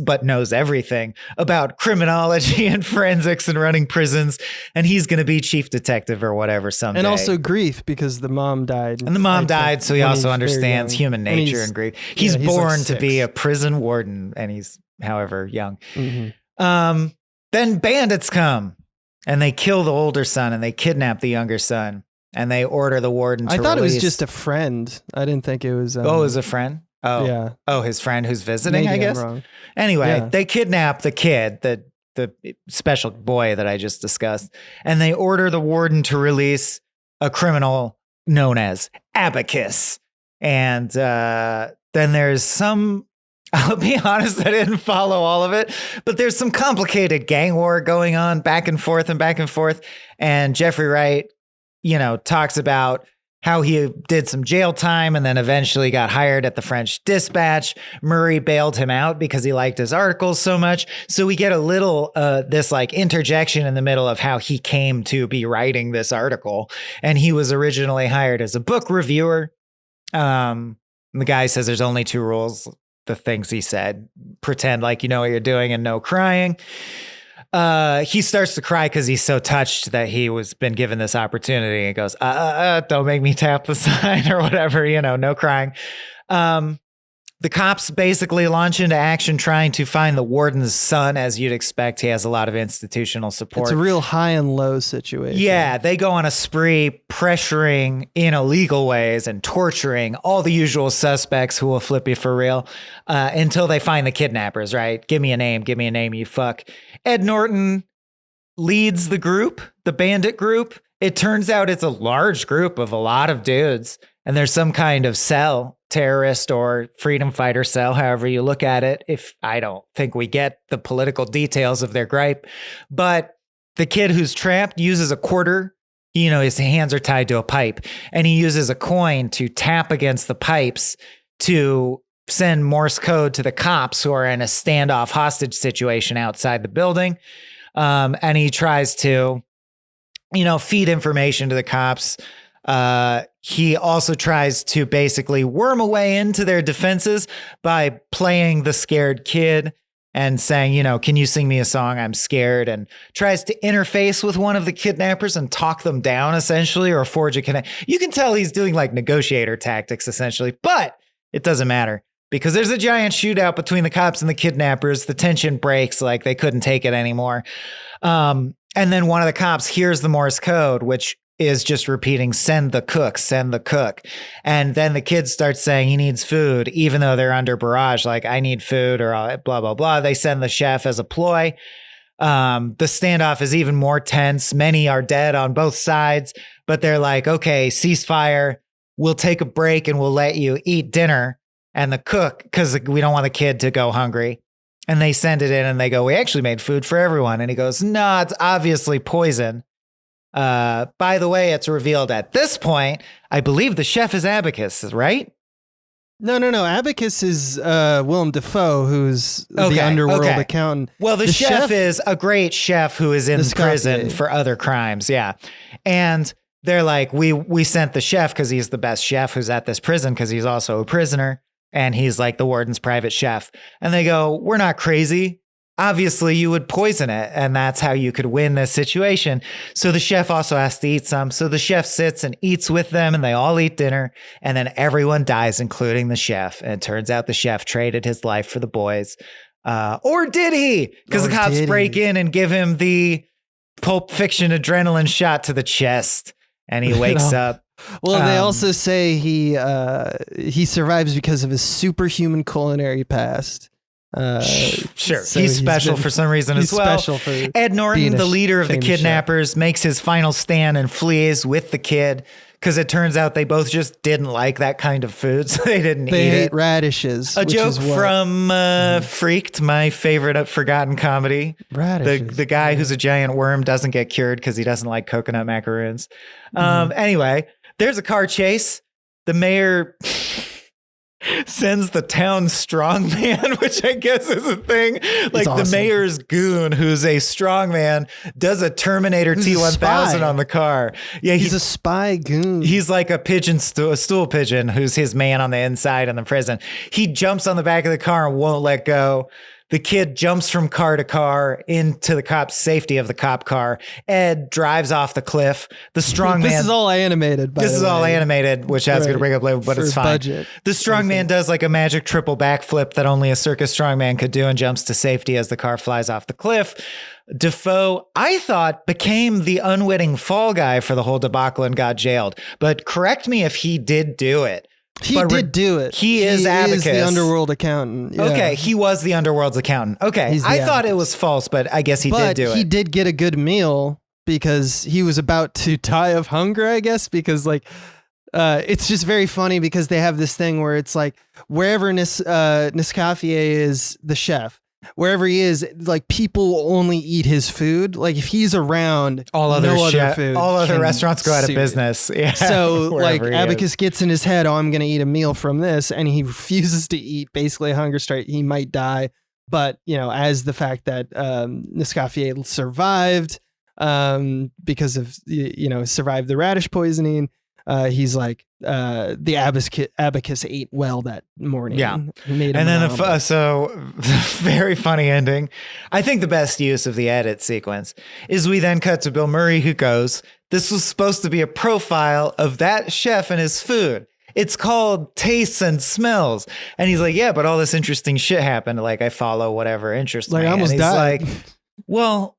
everything about criminology and forensics and running prisons. And he's going to be chief detective or whatever someday. And also grief, because the mom died. And the mom died, so he also understands human nature and grief. He's born to be a prison warden, and he's however young. Mm-hmm. Then bandits come. And they kill the older son and they kidnap the younger son and they order the warden to release. I thought it was just a friend. I didn't think it was. It was a friend? Oh, yeah. Oh, his friend who's visiting, Maybe I guess. I'm wrong. Anyway, They kidnap the kid, the special boy that I just discussed, and they order the warden to release a criminal known as Abacus. And then there's some. I'll be honest, I didn't follow all of it, but there's some complicated gang war going on back and forth. And Jeffrey Wright, talks about how he did some jail time and then eventually got hired at the French Dispatch. Murray bailed him out because he liked his articles so much. So we get a little, this like interjection in the middle of how he came to be writing this article. And he was originally hired as a book reviewer. The guy says there's only 2 rules. The things he said, pretend like you know what you're doing and no crying. He starts to cry because he's so touched that he was been given this opportunity. He goes, don't make me tap the sign or whatever, no crying. The cops basically launch into action trying to find the warden's son. As you'd expect, he has a lot of institutional support. It's a real high and low situation. Yeah, they go on a spree pressuring in illegal ways and torturing all the usual suspects who will flip you for real until they find the kidnappers, right? Give me a name, you fuck. Ed Norton leads the group, the bandit group. It turns out it's a large group of a lot of dudes, and there's some kind of cell, terrorist or freedom fighter cell, however you look at it. If I don't think we get the political details of their gripe, but the kid who's trapped uses a quarter. His hands are tied to a pipe, and he uses a coin to tap against the pipes to send Morse code to the cops who are in a standoff hostage situation outside the building. And he tries to, feed information to the cops. He also tries to basically worm a way into their defenses by playing the scared kid and saying, can you sing me a song? I'm scared, and tries to interface with one of the kidnappers and talk them down, essentially, or forge a connection. You can tell he's doing like negotiator tactics, essentially, but it doesn't matter because there's a giant shootout between the cops and the kidnappers. The tension breaks, like they couldn't take it anymore. And then one of the cops hears the Morse code, which is just repeating, send the cook. And then the kid starts saying he needs food, even though they're under barrage, like I need food or blah, blah, blah. They send the chef as a ploy. The standoff is even more tense. Many are dead on both sides, but they're like, okay, ceasefire. We'll take a break and we'll let you eat dinner. And the cook, because we don't want the kid to go hungry. And they send it in and they go, we actually made food for everyone. And he goes, no, it's obviously poison. By the way, it's revealed at this point, I believe the chef is Abacus, right? No. Abacus is Willem Dafoe, who's the underworld accountant. Well, the chef is a great chef who is in prison for other crimes. Yeah. And they're like, we sent the chef because he's the best chef who's at this prison because he's also a prisoner. And he's like the warden's private chef. And they go, we're not crazy. Obviously, you would poison it, and that's how you could win this situation. So the chef also has to eat some. So the chef sits and eats with them, and they all eat dinner, and then everyone dies, including the chef. And it turns out the chef traded his life for the boys. Or did he? Because the cops break in and give him the Pulp Fiction adrenaline shot to the chest, and he wakes up. Well, they also say he survives because of his superhuman culinary past. Sure, so he's special for some reason as well. Special for Ed Norton, the leader of the kidnappers, makes his final stand and flees with the kid because it turns out they both just didn't like that kind of food, so they didn't eat it. They hate radishes. A joke from Freaked, my favorite forgotten comedy. Radishes. The guy who's a giant worm doesn't get cured because he doesn't like coconut macaroons. Anyway, there's a car chase. The mayor sends the town strongman, which I guess is a thing. Like awesome. The mayor's goon, who's a strongman, does a Terminator T-1000 on the car. Yeah, he's a spy goon. He's like a pigeon, a stool pigeon, who's his man on the inside in the prison. He jumps on the back of the car and won't let go. The kid jumps from car to car into the cop's safety of the cop car. Ed drives off the cliff. The strongman. This is all animated, by the way. This is all animated, which I was going to bring up later, but it's fine. Budget. The strongman does like a magic triple backflip that only a circus strongman could do and jumps to safety as the car flies off the cliff. Defoe, I thought, became the unwitting fall guy for the whole debacle and got jailed. But correct me if he did do it. He did do it. He is Abacus. The underworld accountant. Yeah. Okay, he was the underworld's accountant. Okay, I thought it was false, but I guess he did do it. But he did get a good meal because he was about to die of hunger, I guess, because like it's just very funny because they have this thing where it's like wherever Niscafier is the chef, wherever he is, like people only eat his food. Like if he's around, all other restaurants go out of business. Yeah, so like Abacus gets in his head, oh, I'm going to eat a meal from this, and he refuses to eat. Basically, a hunger strike. He might die, but you know, as the fact that Niscafier survived because of survived the radish poisoning. He's like, the Abacus ate well that morning. Yeah. And then so very funny ending. I think the best use of the edit sequence is we then cut to Bill Murray, who goes, this was supposed to be a profile of that chef and his food. It's called Tastes and Smells. And he's like, yeah, but all this interesting shit happened. Like I follow whatever interests me. I almost and he's died. Like, well,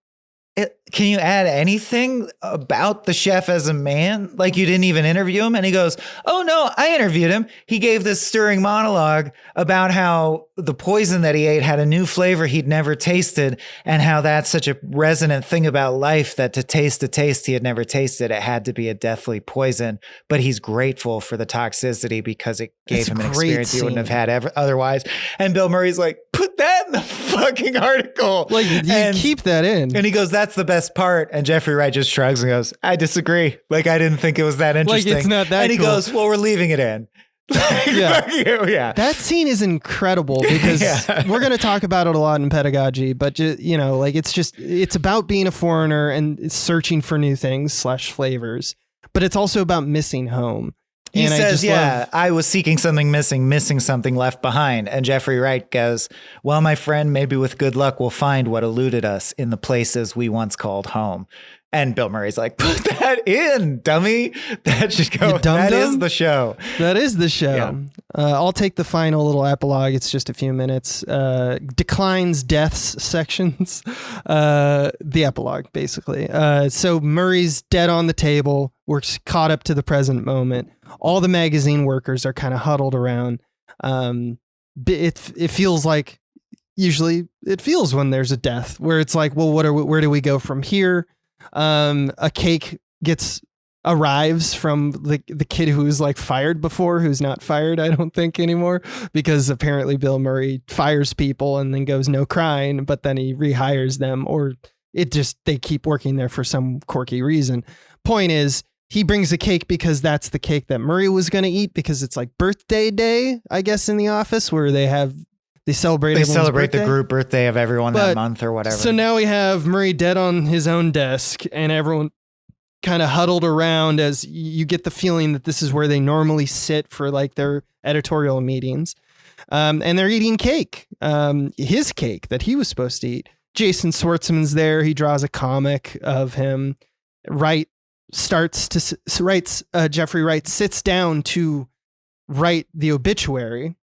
can you add anything about the chef as a man? Like you didn't even interview him? And he goes, oh no, I interviewed him. He gave this stirring monologue about how the poison that he ate had a new flavor he'd never tasted and how that's such a resonant thing about life that to taste a taste he had never tasted, it had to be a deathly poison. But he's grateful for the toxicity because it gave him an experience he wouldn't have had otherwise. And Bill Murray's like, put that in the fucking article. Like you keep that in. And he goes, that's the best part. And Jeffrey Wright just shrugs and goes, I disagree. Like, I didn't think it was that interesting. Like, it's not that And he cool. goes, well, we're leaving it in. Yeah. That scene is incredible because we're going to talk about it a lot in pedagogy, but it's about being a foreigner and searching for new things / flavors, but it's also about missing home. He says, I was seeking something missing something left behind. And Jeffrey Wright goes, well, my friend, maybe with good luck, we'll find what eluded us in the places we once called home. And Bill Murray's like, put that in, dummy. That should go. That is the show. That is the show. Yeah. I'll take the final little epilogue. It's just a few minutes. Declines, deaths sections. The epilogue, basically. So Murray's dead on the table. We're caught up to the present moment. All the magazine workers are kind of huddled around. It feels like usually it feels when there's a death where it's like, well, where do we go from here? A cake arrives from the kid who's like fired before, who's not fired, I don't think anymore, because apparently Bill Murray fires people and then goes no crying, but then he rehires them, or they keep working there for some quirky reason. Point is, he brings a cake because that's the cake that Murray was going to eat because it's like birthday day, I guess, in the office where they celebrate the group birthday of everyone that month or whatever. So now we have Murray dead on his own desk and everyone kind of huddled around as you get the feeling that this is where they normally sit for like their editorial meetings. And they're eating cake, his cake that he was supposed to eat. Jason Schwartzman's there. He draws a comic of him. Jeffrey Wright sits down to write the obituary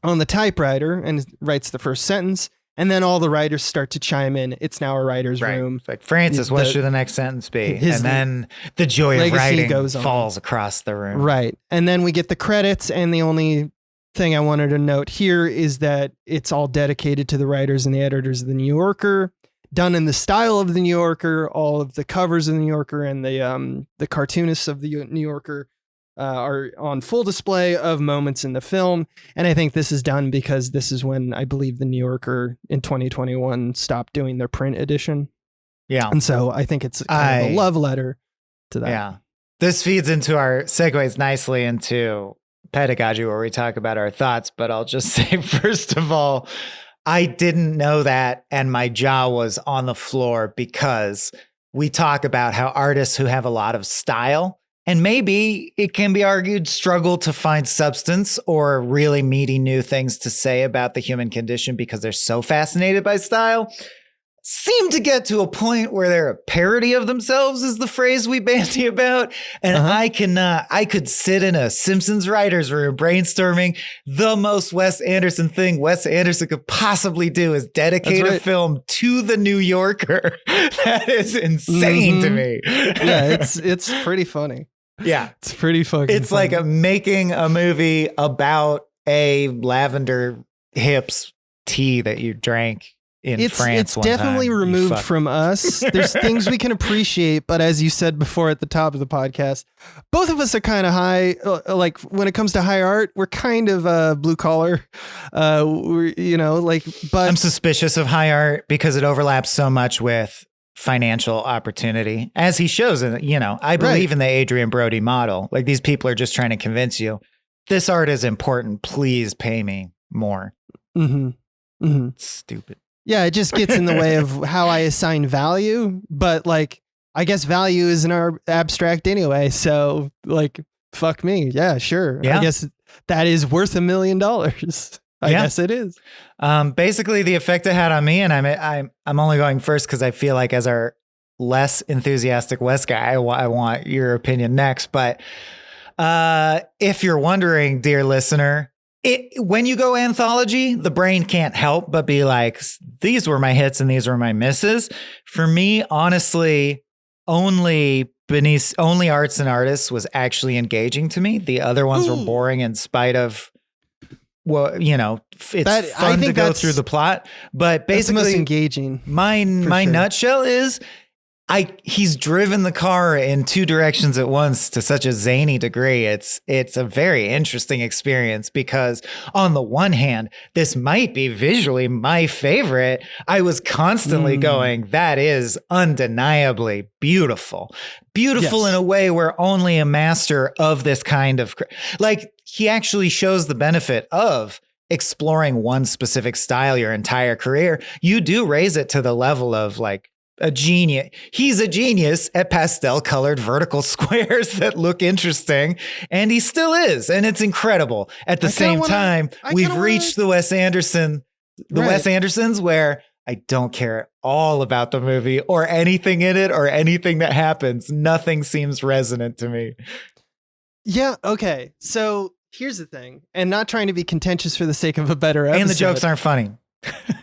on the typewriter and writes the first sentence, and then all the writers start to chime in. It's now a writer's room. It's like, Francis, what should the next sentence be? And then the joy of writing falls across the room. Right. And then we get the credits, and the only thing I wanted to note here is that it's all dedicated to the writers and the editors of the New Yorker, done in the style of the New Yorker. All of the covers of the New Yorker and the cartoonists of the New Yorker are on full display of moments in the film. And I think this is done because this is when I believe the New Yorker in 2021 stopped doing their print edition. Yeah. And so I think it's kind of a love letter to that. Yeah. This feeds into our segues nicely into pedagogy, where we talk about our thoughts. But I'll just say, first of all, I didn't know that, and my jaw was on the floor, because we talk about how artists who have a lot of style, and maybe it can be argued struggle to find substance or really meaty new things to say about the human condition because they're so fascinated by style, seem to get to a point where they're a parody of themselves, is the phrase we banty about. And I could sit in a Simpsons writers room brainstorming the most Wes Anderson thing Wes Anderson could possibly do is dedicate a film to the New Yorker. That is insane to me. Yeah, it's pretty funny. Yeah. It's pretty fucking It's funny. like making a movie about a lavender hips tea that you drank in France. It's definitely removed from us. There's things we can appreciate, but as you said before at the top of the podcast, both of us are kind of high. Like when it comes to high art, we're kind of blue collar. But I'm suspicious of high art because it overlaps so much with financial opportunity, as he shows. And I believe in the Adrian Brody model. Like, these people are just trying to convince you this art is important. Please pay me more. Stupid. Yeah, it just gets in the way of how I assign value. But like, I guess value is an abstract anyway. So like, fuck me. Yeah, sure. Yeah. I guess that is worth $1 million. I guess it is. Basically, the effect it had on me, and I'm only going first because I feel like as our less enthusiastic West guy, I want your opinion next. But if you're wondering, dear listener, when you go anthology, the brain can't help but be like, these were my hits and these were my misses. For me, honestly, only Arts and Artists was actually engaging to me. The other ones were boring in spite of, well, it's fun to go through the plot. But basically, that's the most engaging. My nutshell is, he's driven the car in two directions at once to such a zany degree. It's a very interesting experience because on the one hand, this might be visually my favorite. I was constantly going, that is undeniably beautiful. Beautiful in a way where only a master of this kind of, like, he actually shows the benefit of exploring one specific style your entire career. You do raise it to the level of like, a genius. He's a genius at pastel colored vertical squares that look interesting, and he still is, and it's incredible. At the same time, we've reached the Wes Andersons where I don't care at all about the movie or anything in it or anything that happens. Nothing seems resonant to me. Yeah. Okay. So here's the thing, and not trying to be contentious for the sake of a better episode. And the jokes aren't funny.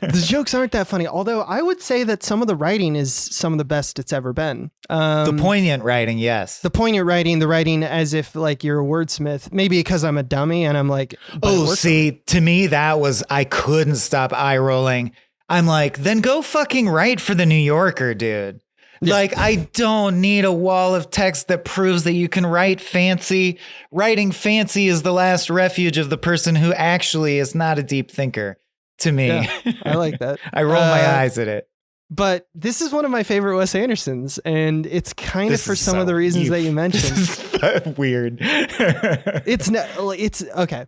The jokes aren't that funny, although I would say that some of the writing is some of the best it's ever been. The poignant writing, yes. The poignant writing, the writing as if like you're a wordsmith, maybe because I'm a dummy and I'm like, to me, that was, I couldn't stop eye rolling. I'm like, then go fucking write for the New Yorker, dude. Yeah. Like, I don't need a wall of text that proves that you can write fancy. Writing fancy is the last refuge of the person who actually is not a deep thinker. To me. Yeah, I like that. I roll my eyes at it. But this is one of my favorite Wes Andersons, and it's kind of for some of the reasons that you mentioned. This is weird. It's okay.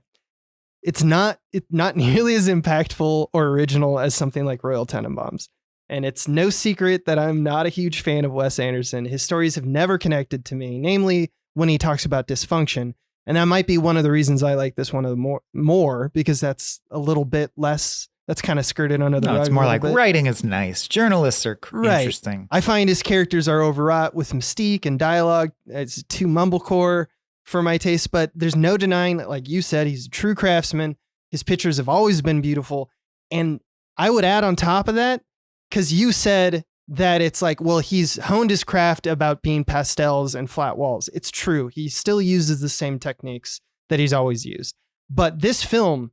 It's not nearly as impactful or original as something like Royal Tenenbaums. And it's no secret that I'm not a huge fan of Wes Anderson. His stories have never connected to me, namely when he talks about dysfunction. And that might be one of the reasons I like this one more because that's a little bit less, that's kind of skirted under the rug. It's more like writing is nice. Journalists are interesting. I find his characters are overwrought with mystique and dialogue. It's too mumblecore for my taste, but there's no denying that, like you said, he's a true craftsman. His pictures have always been beautiful. And I would add on top of that, because you said that it's like, well, he's honed his craft about being pastels and flat walls. It's true. He still uses the same techniques that he's always used. But this film,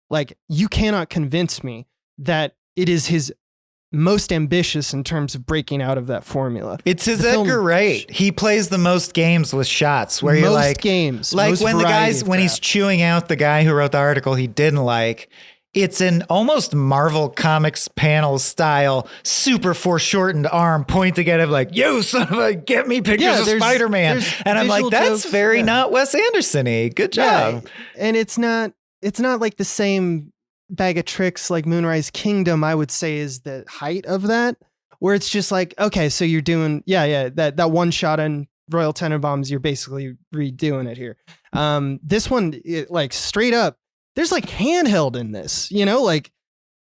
like, you cannot convince me that it is his most ambitious in terms of breaking out of that formula. It's his Edgar Wright. He plays the most games with shots where you're like, games, like when the guys, when he's chewing out the guy who wrote the article he didn't like, it's an almost Marvel Comics panel style, super foreshortened arm pointing at him like, "You son of a, get me pictures of Spider-Man." And I'm like, that's jokes, very not Wes Anderson-y. Good job. Yeah. And it's not like the same bag of tricks like Moonrise Kingdom, I would say, is the height of that, where it's just like, okay, so you're doing, that one shot on Royal Tenenbaums, you're basically redoing it here. This one, like straight up, there's like handheld in this, like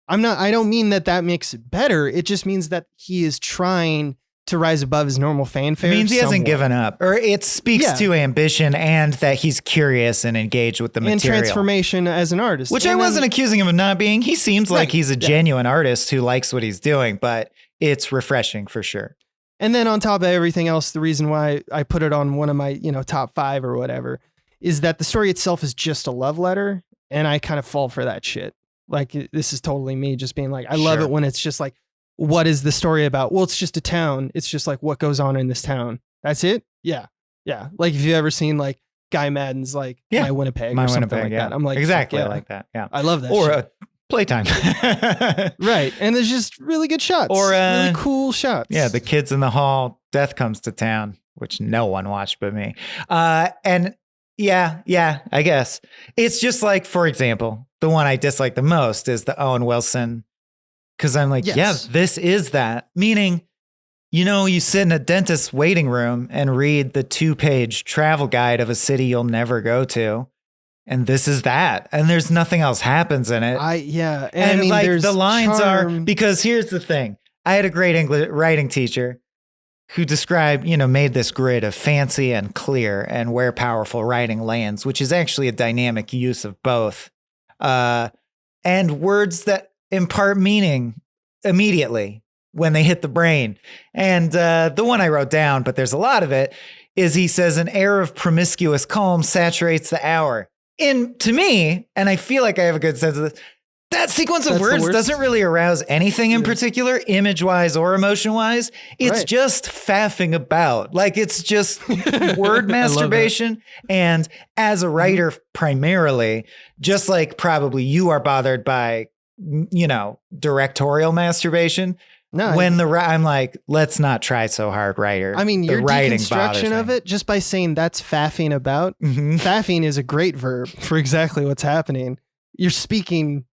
I don't mean that makes it better. It just means that he is trying to rise above his normal fanfare. It means he hasn't given up, or it speaks to ambition and that he's curious and engaged with the material. And transformation as an artist. Which I wasn't accusing him of not being. He seems like he's a genuine artist who likes what he's doing, but it's refreshing for sure. And then on top of everything else, the reason why I put it on one of my, top 5 or whatever, is that the story itself is just a love letter. And I kind of fall for that shit. Like, this is totally me just being like, I love it when it's just like, what is the story about? Well, it's just a town. It's just like what goes on in this town. That's it. Yeah. Yeah. Like, if you've ever seen like Guy Madden's like My Winnipeg or something like that. I'm like, exactly like that. Yeah. I love that. Or shit. Playtime. Right. And there's just really good shots. Or really cool shots. Yeah. The kids in the hall, Death Comes to Town, which no one watched but me. And yeah, I guess. It's just like, for example, the one I dislike the most is the Owen Wilson. Because I'm like, this is that. Meaning, you sit in a dentist's waiting room and read the 2-page travel guide of a city you'll never go to. And this is that. And there's nothing else happens in it. And I mean, like, the lines are, because here's the thing. I had a great English writing teacher who described, made this grid of fancy and clear and where powerful writing lands, which is actually a dynamic use of both. And words that impart meaning immediately when they hit the brain. And the one I wrote down, but there's a lot of it, is he says, an air of promiscuous calm saturates the hour. To me, and I feel like I have a good sense of this, that sequence of words doesn't really arouse anything in particular, image-wise or emotion-wise. It's just faffing about. Like, it's just word masturbation. And as a writer, primarily, just like probably you are bothered by, directorial masturbation. No, I'm like, let's not try so hard, writer. I mean, your deconstruction of it, just by saying that's faffing about, faffing is a great verb for exactly what's happening. You're speaking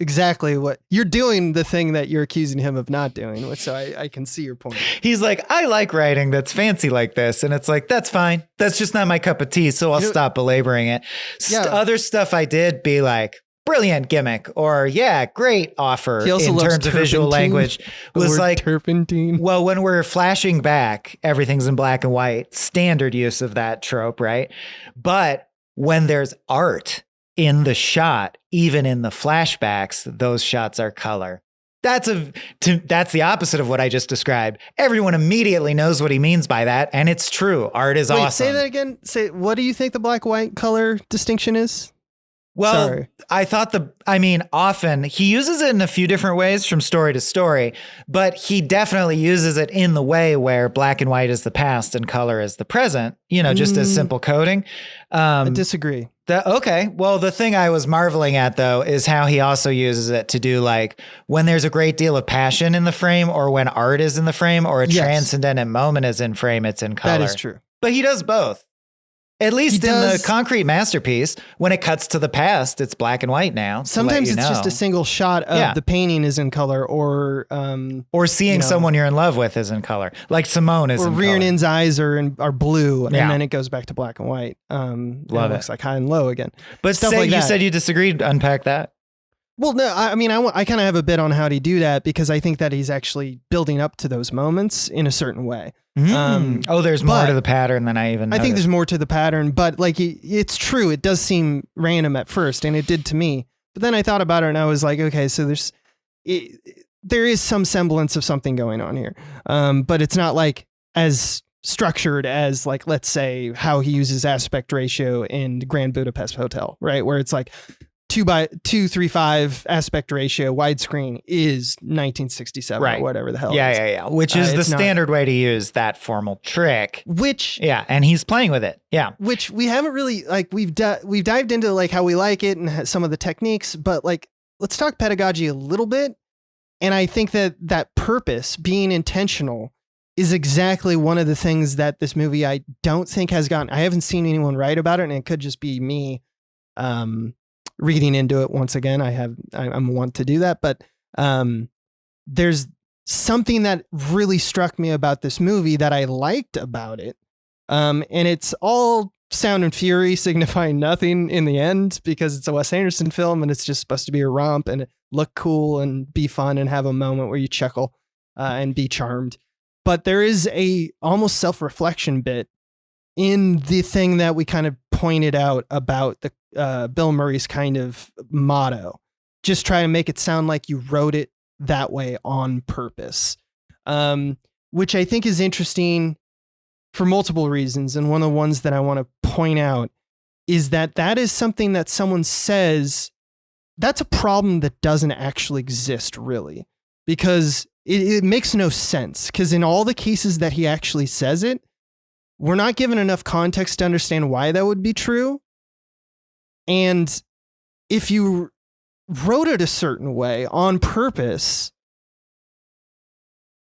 exactly what you're doing, the thing that you're accusing him of not doing. So I can see your point. He's like, I like writing that's fancy like this. And it's like, that's fine. That's just not my cup of tea. So I'll stop belaboring it. Other stuff I did be like, brilliant gimmick, or great offer in terms of visual language, was like turpentine. Well, when we're flashing back, everything's in black and white, standard use of that trope, right? But when there's art in the shot, even in the flashbacks, those shots are color. That's the opposite of what I just described. Everyone immediately knows what he means by that, and it's true. Art is awesome. Say that again. What do you think the black-white color distinction is? Well, Sorry. I thought often he uses it in a few different ways from story to story, but he definitely uses it in the way where black and white is the past and color is the present, just as simple coding. I disagree. Okay. Well, the thing I was marveling at, though, is how he also uses it to do, like, when there's a great deal of passion in the frame, or when art is in the frame, or a transcendent moment is in frame, it's in color. That is true. But he does both. At least in the concrete masterpiece, when it cuts to the past, it's black and white now. Sometimes it's just a single shot of the painting is in color, or seeing someone you're in love with is in color. Like Simone is in color. Or Riernin's eyes are blue, and then it goes back to black and white. Love it. Looks like high and low again. But stuff like you said you disagreed. Unpack that. Well, no, I mean, I kind of have a bit on how to do that, because I think that he's actually building up to those moments in a certain way. There's more to the pattern than I even noticed. I think there's more to the pattern, but like, it's true. It does seem random at first, and it did to me. But then I thought about it, and I was like, okay, so there is some semblance of something going on here. But it's not like as structured as like, let's say how he uses aspect ratio in Grand Budapest Hotel, right? Where it's like 2:2:35 aspect ratio widescreen is 1967 right. or whatever the hell. Yeah. Which is the standard way to use that formal trick. And he's playing with it. Yeah. Which we haven't really like, we've dived into like how we like it and some of the techniques, but like, let's talk pedagogy a little bit. And I think that purpose, being intentional, is exactly one of the things that this movie I don't think has gotten. I haven't seen anyone write about it, and it could just be me reading into it once again. I'm want to do that, but there's something that really struck me about this movie that I liked about it, and it's all sound and fury signifying nothing in the end because it's a Wes Anderson film and it's just supposed to be a romp and look cool and be fun and have a moment where you chuckle and be charmed. But there is a almost self-reflection bit in the thing that we kind of pointed out about the Bill Murray's kind of motto. Just try to make it sound like you wrote it that way on purpose, which I think is interesting for multiple reasons. And one of the ones that I want to point out is that is something that someone says, that's a problem that doesn't actually exist really, because it makes no sense. Because in all the cases that he actually says it, we're not given enough context to understand why that would be true. And if you wrote it a certain way on purpose,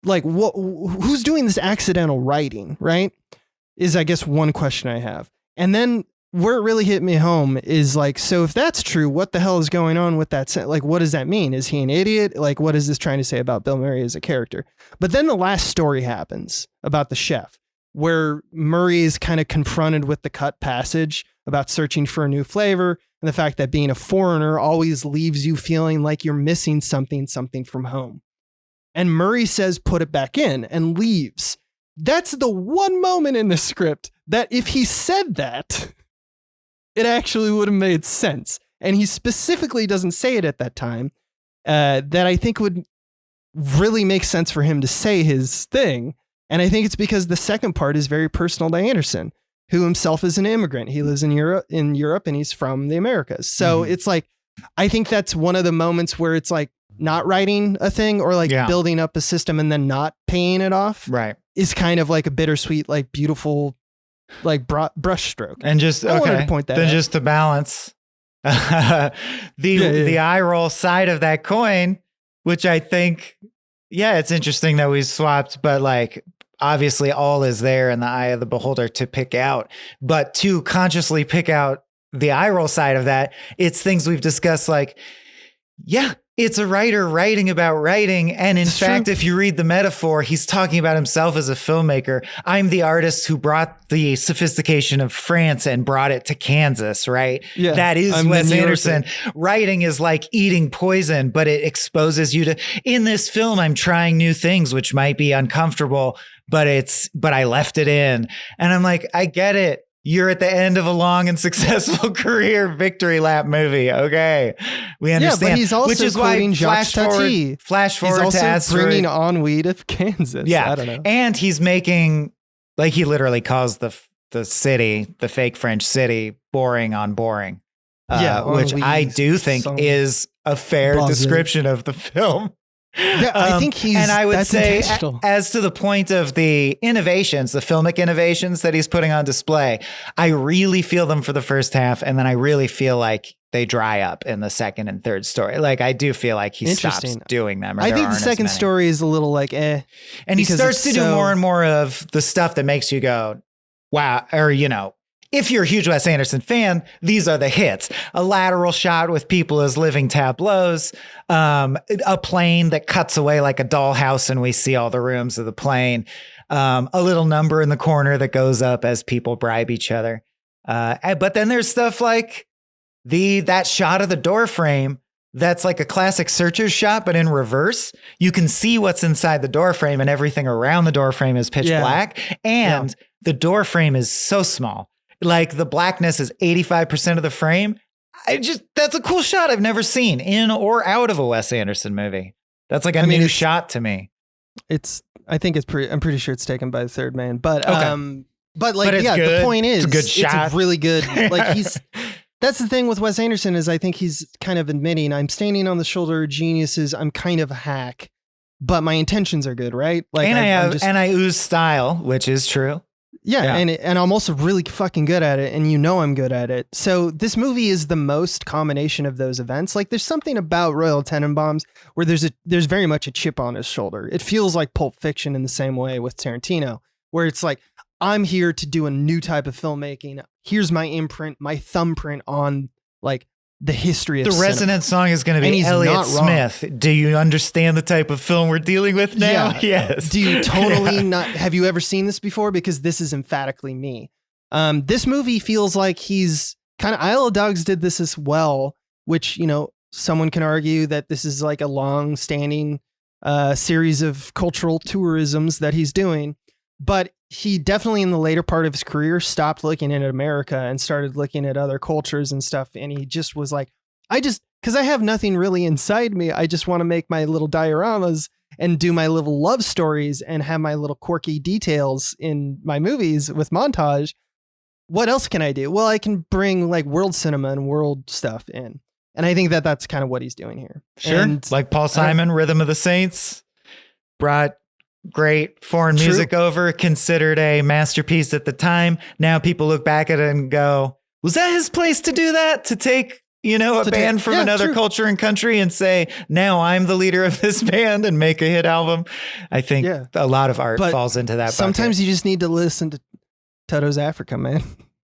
like who's doing this accidental writing, right? Is I guess one question I have. And then where it really hit me home is like, so if that's true, what the hell is going on with that? Like, what does that mean? Is he an idiot? Like, what is this trying to say about Bill Murray as a character? But then the last story happens about the chef, where Murray is kind of confronted with the cut passage about searching for a new flavor and the fact that being a foreigner always leaves you feeling like you're missing something from home. And Murray says, put it back in, and leaves. That's the one moment in the script that if he said that, it actually would have made sense. And he specifically doesn't say it at that time, that I think would really make sense for him to say his thing. And I think it's because the second part is very personal to Anderson, who himself is an immigrant. He lives in Europe and he's from the Americas. So it's like, I think that's one of the moments where it's like not writing a thing or like building up a system and then not paying it off. Right. Is kind of like a bittersweet, like beautiful, like brush stroke. And just, I wanted to point that out. Just to balance the eye roll side of that coin, which I think, it's interesting that we swapped, but like, obviously all is there in the eye of the beholder to pick out, but to consciously pick out the eye roll side of that, it's things we've discussed like, it's a writer writing about writing. And in fact, if you read the metaphor, he's talking about himself as a filmmaker. I'm the artist who brought the sophistication of France and brought it to Kansas, right? Yeah, that is Wes Anderson. Writing is like eating poison, but it exposes you to, in this film, I'm trying new things, which might be uncomfortable, but I left it in. And I'm like, I get it. You're at the end of a long and successful career victory lap movie. Okay. We understand. Yeah, but he's also which is why flash forward he's also bringing ennui to Kansas. Yeah. I don't know. And he's making, like he literally calls the city, the fake French city, boring on boring. Which I do think is a fair description of the film. Yeah, I think and I would say as to the point of the innovations, the filmic innovations that he's putting on display, I really feel them for the first half. And then I really feel like they dry up in the second and third story. Like I do feel like he stops doing them. I think the second story is a little like, And he starts to do more and more of the stuff that makes you go, wow. Or, if you're a huge Wes Anderson fan, these are the hits. A lateral shot with people as living tableaus, a plane that cuts away like a dollhouse and we see all the rooms of the plane, a little number in the corner that goes up as people bribe each other. But then there's stuff like that shot of the door frame that's like a classic Searchers shot, but in reverse. You can see what's inside the door frame and everything around the door frame is pitch black. And the door frame is so small. Like the blackness is 85% of the frame. That's a cool shot I've never seen in or out of a Wes Anderson movie. That's like a new shot to me. It's I think I'm pretty sure it's taken by the third man. But Okay. but like, But it's yeah, good. the point is, It's a good shot. a really good. Like that's the thing with Wes Anderson is I think he's kind of admitting I'm standing on the shoulder of geniuses. I'm kind of a hack, but my intentions are good, right? Like, and I'm just, I ooze style, which is true. yeah. And I'm also really fucking good at it, and I'm good at it. So this movie is the most combination of those events. Like, there's something about Royal Tenenbaums where there's very much a chip on his shoulder. It feels like Pulp Fiction in the same way with Tarantino, where it's like, I'm here to do a new type of filmmaking. Here's my imprint, my thumbprint on like the history of the cinema. resonant song is going to be Elliott Smith. Do you understand the type of film we're dealing with now? Yeah. Yes. Do you totally not? Have you ever seen this before? Because this is emphatically me. This movie feels like he's kind of Isle of Dogs did this as well, which, someone can argue that this is like a long standing series of cultural tourisms that he's doing. But he definitely in the later part of his career stopped looking at America and started looking at other cultures and stuff. And he just was like, because I have nothing really inside me. I just want to make my little dioramas and do my little love stories and have my little quirky details in my movies with montage. What else can I do? Well, I can bring like world cinema and world stuff in. And I think that that's kind of what he's doing here. Sure. And, like Paul Simon, Rhythm of the Saints, brought great foreign music over, considered a masterpiece at the time. Now people look back at it and go, was that his place to do that? To take, a band from another culture and country and say, now I'm the leader of this band and make a hit album. I think a lot of art falls into that. Sometimes you just need to listen to Toto's Africa, man.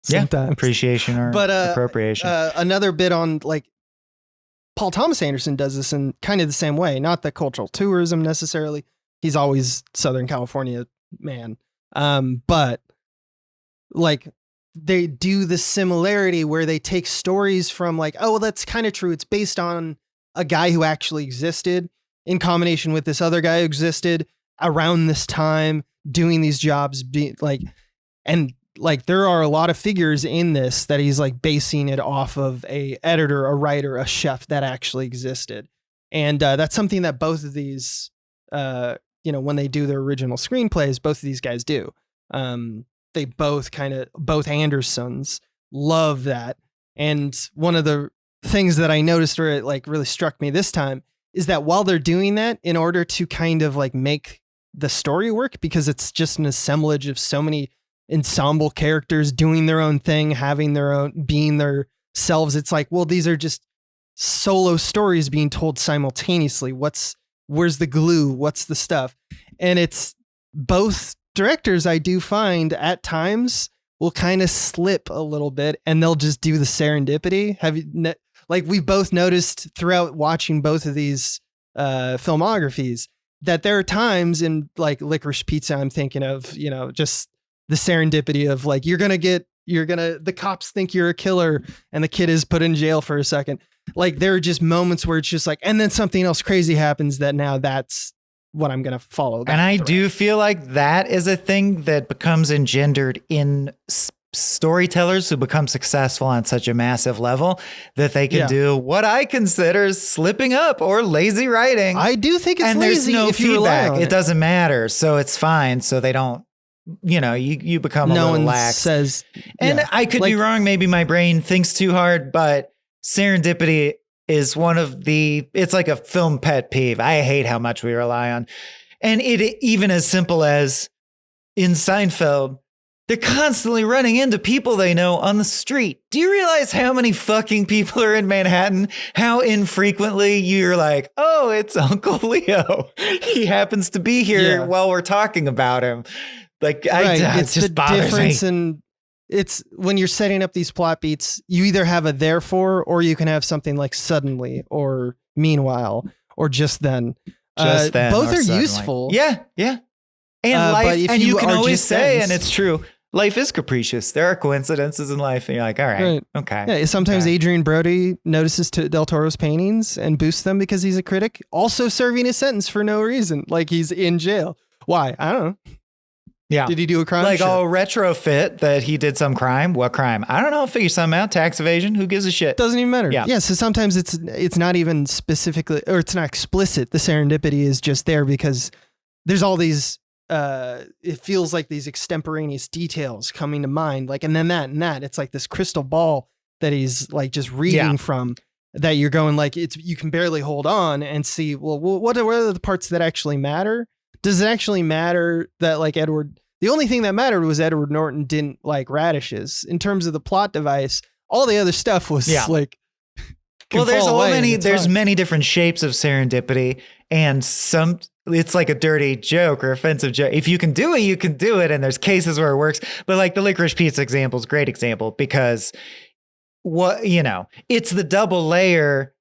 Sometimes. Yeah, appreciation or appropriation. Another bit on like Paul Thomas Anderson does this in kind of the same way, not the cultural tourism necessarily. He's always Southern California man. But like they do the similarity where they take stories from like, oh, well, that's kind of true. It's based on a guy who actually existed in combination with this other guy who existed around this time doing these jobs. There are a lot of figures in this that he's like basing it off of a editor, a writer, a chef that actually existed. And that's something that both of these, when they do their original screenplays, both of these guys do. They both Andersons love that. And one of the things that I noticed where it like really struck me this time is that while they're doing that, in order to kind of like make the story work, because it's just an assemblage of so many ensemble characters doing their own thing, having their own, being their selves. It's like, well, these are just solo stories being told simultaneously. Where's the glue? What's the stuff? And it's both directors I do find at times will kind of slip a little bit and they'll just do the serendipity. We've both noticed throughout watching both of these filmographies that there are times in like Licorice Pizza, I'm thinking of, just the serendipity of like, the cops think you're a killer and the kid is put in jail for a second. Like there are just moments where it's just like, and then something else crazy happens that now that's what I'm going to follow. And I do feel like that is a thing that becomes engendered in storytellers who become successful on such a massive level that they can do what I consider slipping up or lazy writing. I do think it's and lazy. There's no if feedback. It doesn't matter. So it's fine. So they don't, you become a little lax. And I could be wrong. Maybe my brain thinks too hard, but serendipity is one of it's like a film pet peeve. I hate how much we rely on. And it even as simple as in Seinfeld, they're constantly running into people they know on the street. Do you realize how many fucking people are in Manhattan? How infrequently you're like, oh, it's Uncle Leo. He happens to be here while we're talking about him. Like, it's just the bothers difference me. It's when you're setting up these plot beats, you either have a therefore or you can have something like suddenly or meanwhile or just then. Just then both are suddenly. useful. Yeah. And life, and you can always say, dense, and it's true, life is capricious. There are coincidences in life, and you're like, all right. Okay. Yeah, sometimes Adrian Brody notices Del Toro's paintings and boosts them because he's a critic, also serving a sentence for no reason, like he's in jail. Why? I don't know. Yeah. Did he do a crime? Like, I'll retrofit that he did some crime. What crime? I don't know. Figure something out. Tax evasion. Who gives a shit? Doesn't even matter. Yeah. So sometimes it's not even specifically, or it's not explicit. The serendipity is just there because there's all these it feels like these extemporaneous details coming to mind, like, and then that and that. It's like this crystal ball that he's like just reading from, that you're going like, you can barely hold on and see, well, what are the parts that actually matter? Does it actually matter that like the only thing that mattered was Edward Norton didn't like radishes in terms of the plot device. All the other stuff was like, well, there's many different shapes of serendipity, and it's like a dirty joke or offensive joke. If you can do it, you can do it. And there's cases where it works. But like the licorice pizza example is a great example, because it's the double layer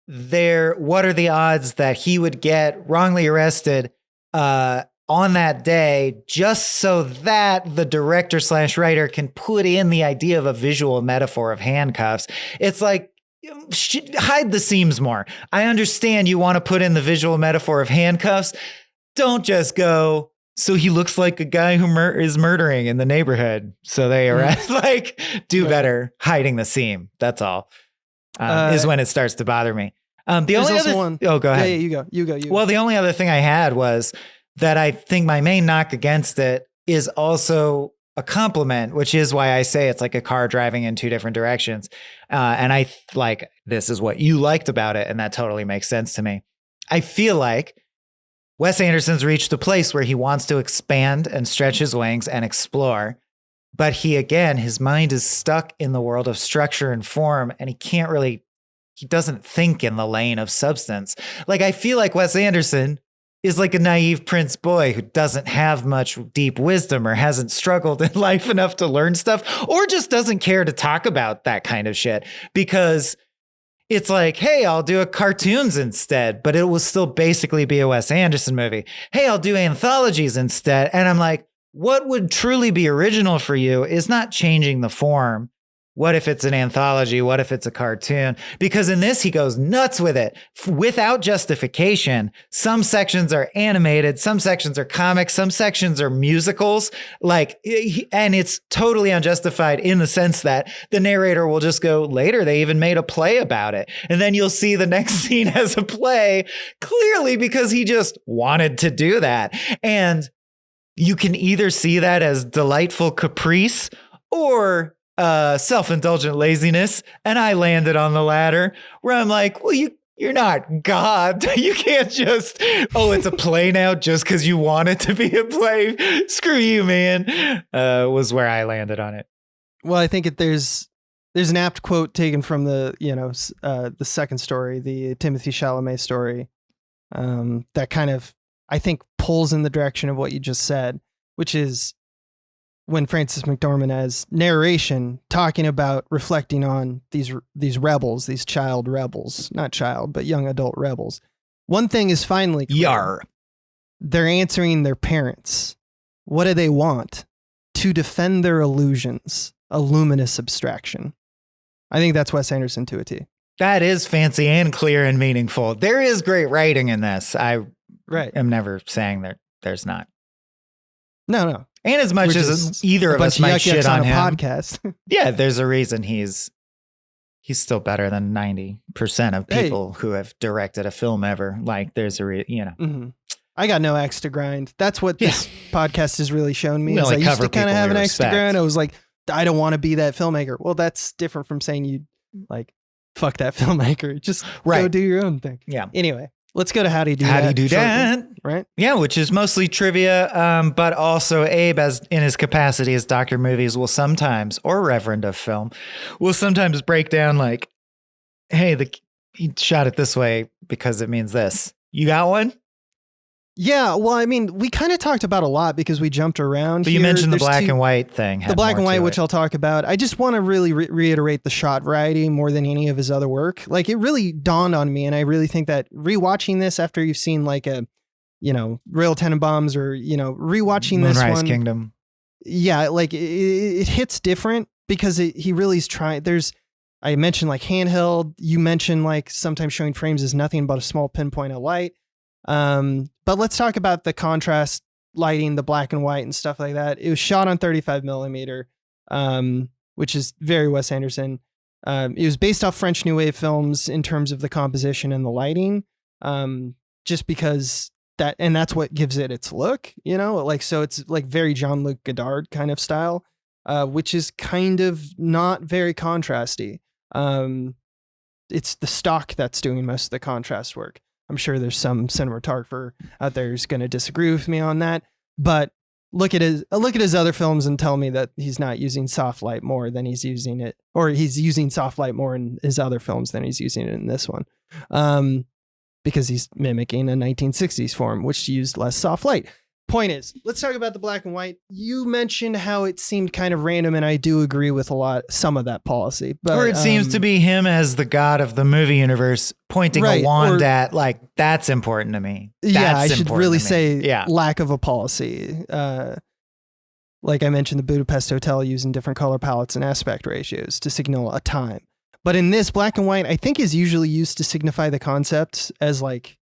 there. What are the odds that he would get wrongly arrested on that day, just so that the director / writer can put in the idea of a visual metaphor of handcuffs? It's like, hide the seams more. I understand you want to put in the visual metaphor of handcuffs. Don't just go, so he looks like a guy who is murdering in the neighborhood, so they arrest. Like, do better hiding the seam. That's all. Is when it starts to bother me. The only other one. Oh, go ahead. Yeah, you go. Well, the only other thing I had was that I think my main knock against it is also a compliment, which is why I say it's like a car driving in two different directions. And I like, this is what you liked about it, and that totally makes sense to me. I feel like Wes Anderson's reached a place where he wants to expand and stretch his wings and explore. But his mind is stuck in the world of structure and form, and he doesn't think in the lane of substance. Like, I feel like Wes Anderson is like a naive Prince boy who doesn't have much deep wisdom or hasn't struggled in life enough to learn stuff, or just doesn't care to talk about that kind of shit, because it's like, hey, I'll do a cartoons instead, but it will still basically be a Wes Anderson movie. Hey, I'll do anthologies instead. And I'm like, what would truly be original for you is not changing the form. What if it's an anthology? What if it's a cartoon? Because in this, he goes nuts with it without justification. Some sections are animated, some sections are comics, some sections are musicals. And it's totally unjustified in the sense that the narrator will just go, later, they even made a play about it. And then you'll see the next scene as a play, clearly because he just wanted to do that. And you can either see that as delightful caprice or self-indulgent laziness, and I landed on the latter, where I'm like, well, you're not God. You can't just, it's a play now just because you want it to be a play. Screw you, man. Was where I landed on it. Well, I think there's an apt quote taken from the second story, the Timothée Chalamet story, that kind of, I think, pulls in the direction of what you just said, which is when Frances McDormand has narration talking about reflecting on these rebels, these child rebels, not child, but young adult rebels. One thing is finally clear. Yar. They're answering their parents. What do they want? To defend their illusions, a luminous abstraction. I think that's Wes Anderson to a T. That is fancy and clear and meaningful. There is great writing in this. I am never saying that there's not. No. And as much as either of us might shit on him, podcast. Yeah, there's a reason he's still better than 90% of people who have directed a film ever. Like, there's a Mm-hmm. I got no axe to grind. That's what this podcast has really shown me. I used to kind of have an axe to grind. I was like, I don't want to be that filmmaker. Well, that's different from saying you like fuck that filmmaker. Just go do your own thing. Yeah. Anyway. Let's go to How Do You Do That? How Do You Do That? Right? Yeah, which is mostly trivia, but also Abe, as in his capacity as Dr. Movies, will sometimes, or Reverend of Film, will sometimes break down like, hey, he shot it this way because it means this. You got one? Yeah, well, I mean, we kind of talked about a lot because we jumped around. But you mentioned the black and white thing. The black and white, which I'll talk about. I just want to really reiterate the shot variety more than any of his other work. Like, it really dawned on me, and I really think that rewatching this after you've seen like Royal Tenenbaums or, rewatching this one. Moonrise Kingdom. Yeah, like it hits different because he really is trying. I mentioned like handheld. You mentioned like sometimes showing frames is nothing but a small pinpoint of light. But let's talk about the contrast lighting, the black and white and stuff like that. It was shot on 35 millimeter, which is very Wes Anderson. It was based off French New Wave films in terms of the composition and the lighting. Just because that's what gives it its look, like, so it's like very Jean-Luc Godard kind of style, which is kind of not very contrasty. It's the stock that's doing most of the contrast work. I'm sure there's some cinematographer out there who's going to disagree with me on that, but look at his other films and tell me that he's not using soft light more than he's using it, or he's using soft light more in his other films than he's using it in this one. Because he's mimicking a 1960s form, which used less soft light. Point is, let's talk about the black and white. You mentioned how it seemed kind of random, and I do agree with some of that policy. But, or it seems to be him as the god of the movie universe pointing a wand at, like, that's important to me. I should really say lack of a policy. Like I mentioned, the Budapest Hotel using different color palettes and aspect ratios to signal a time. But in this, black and white, I think, is usually used to signify the concept as like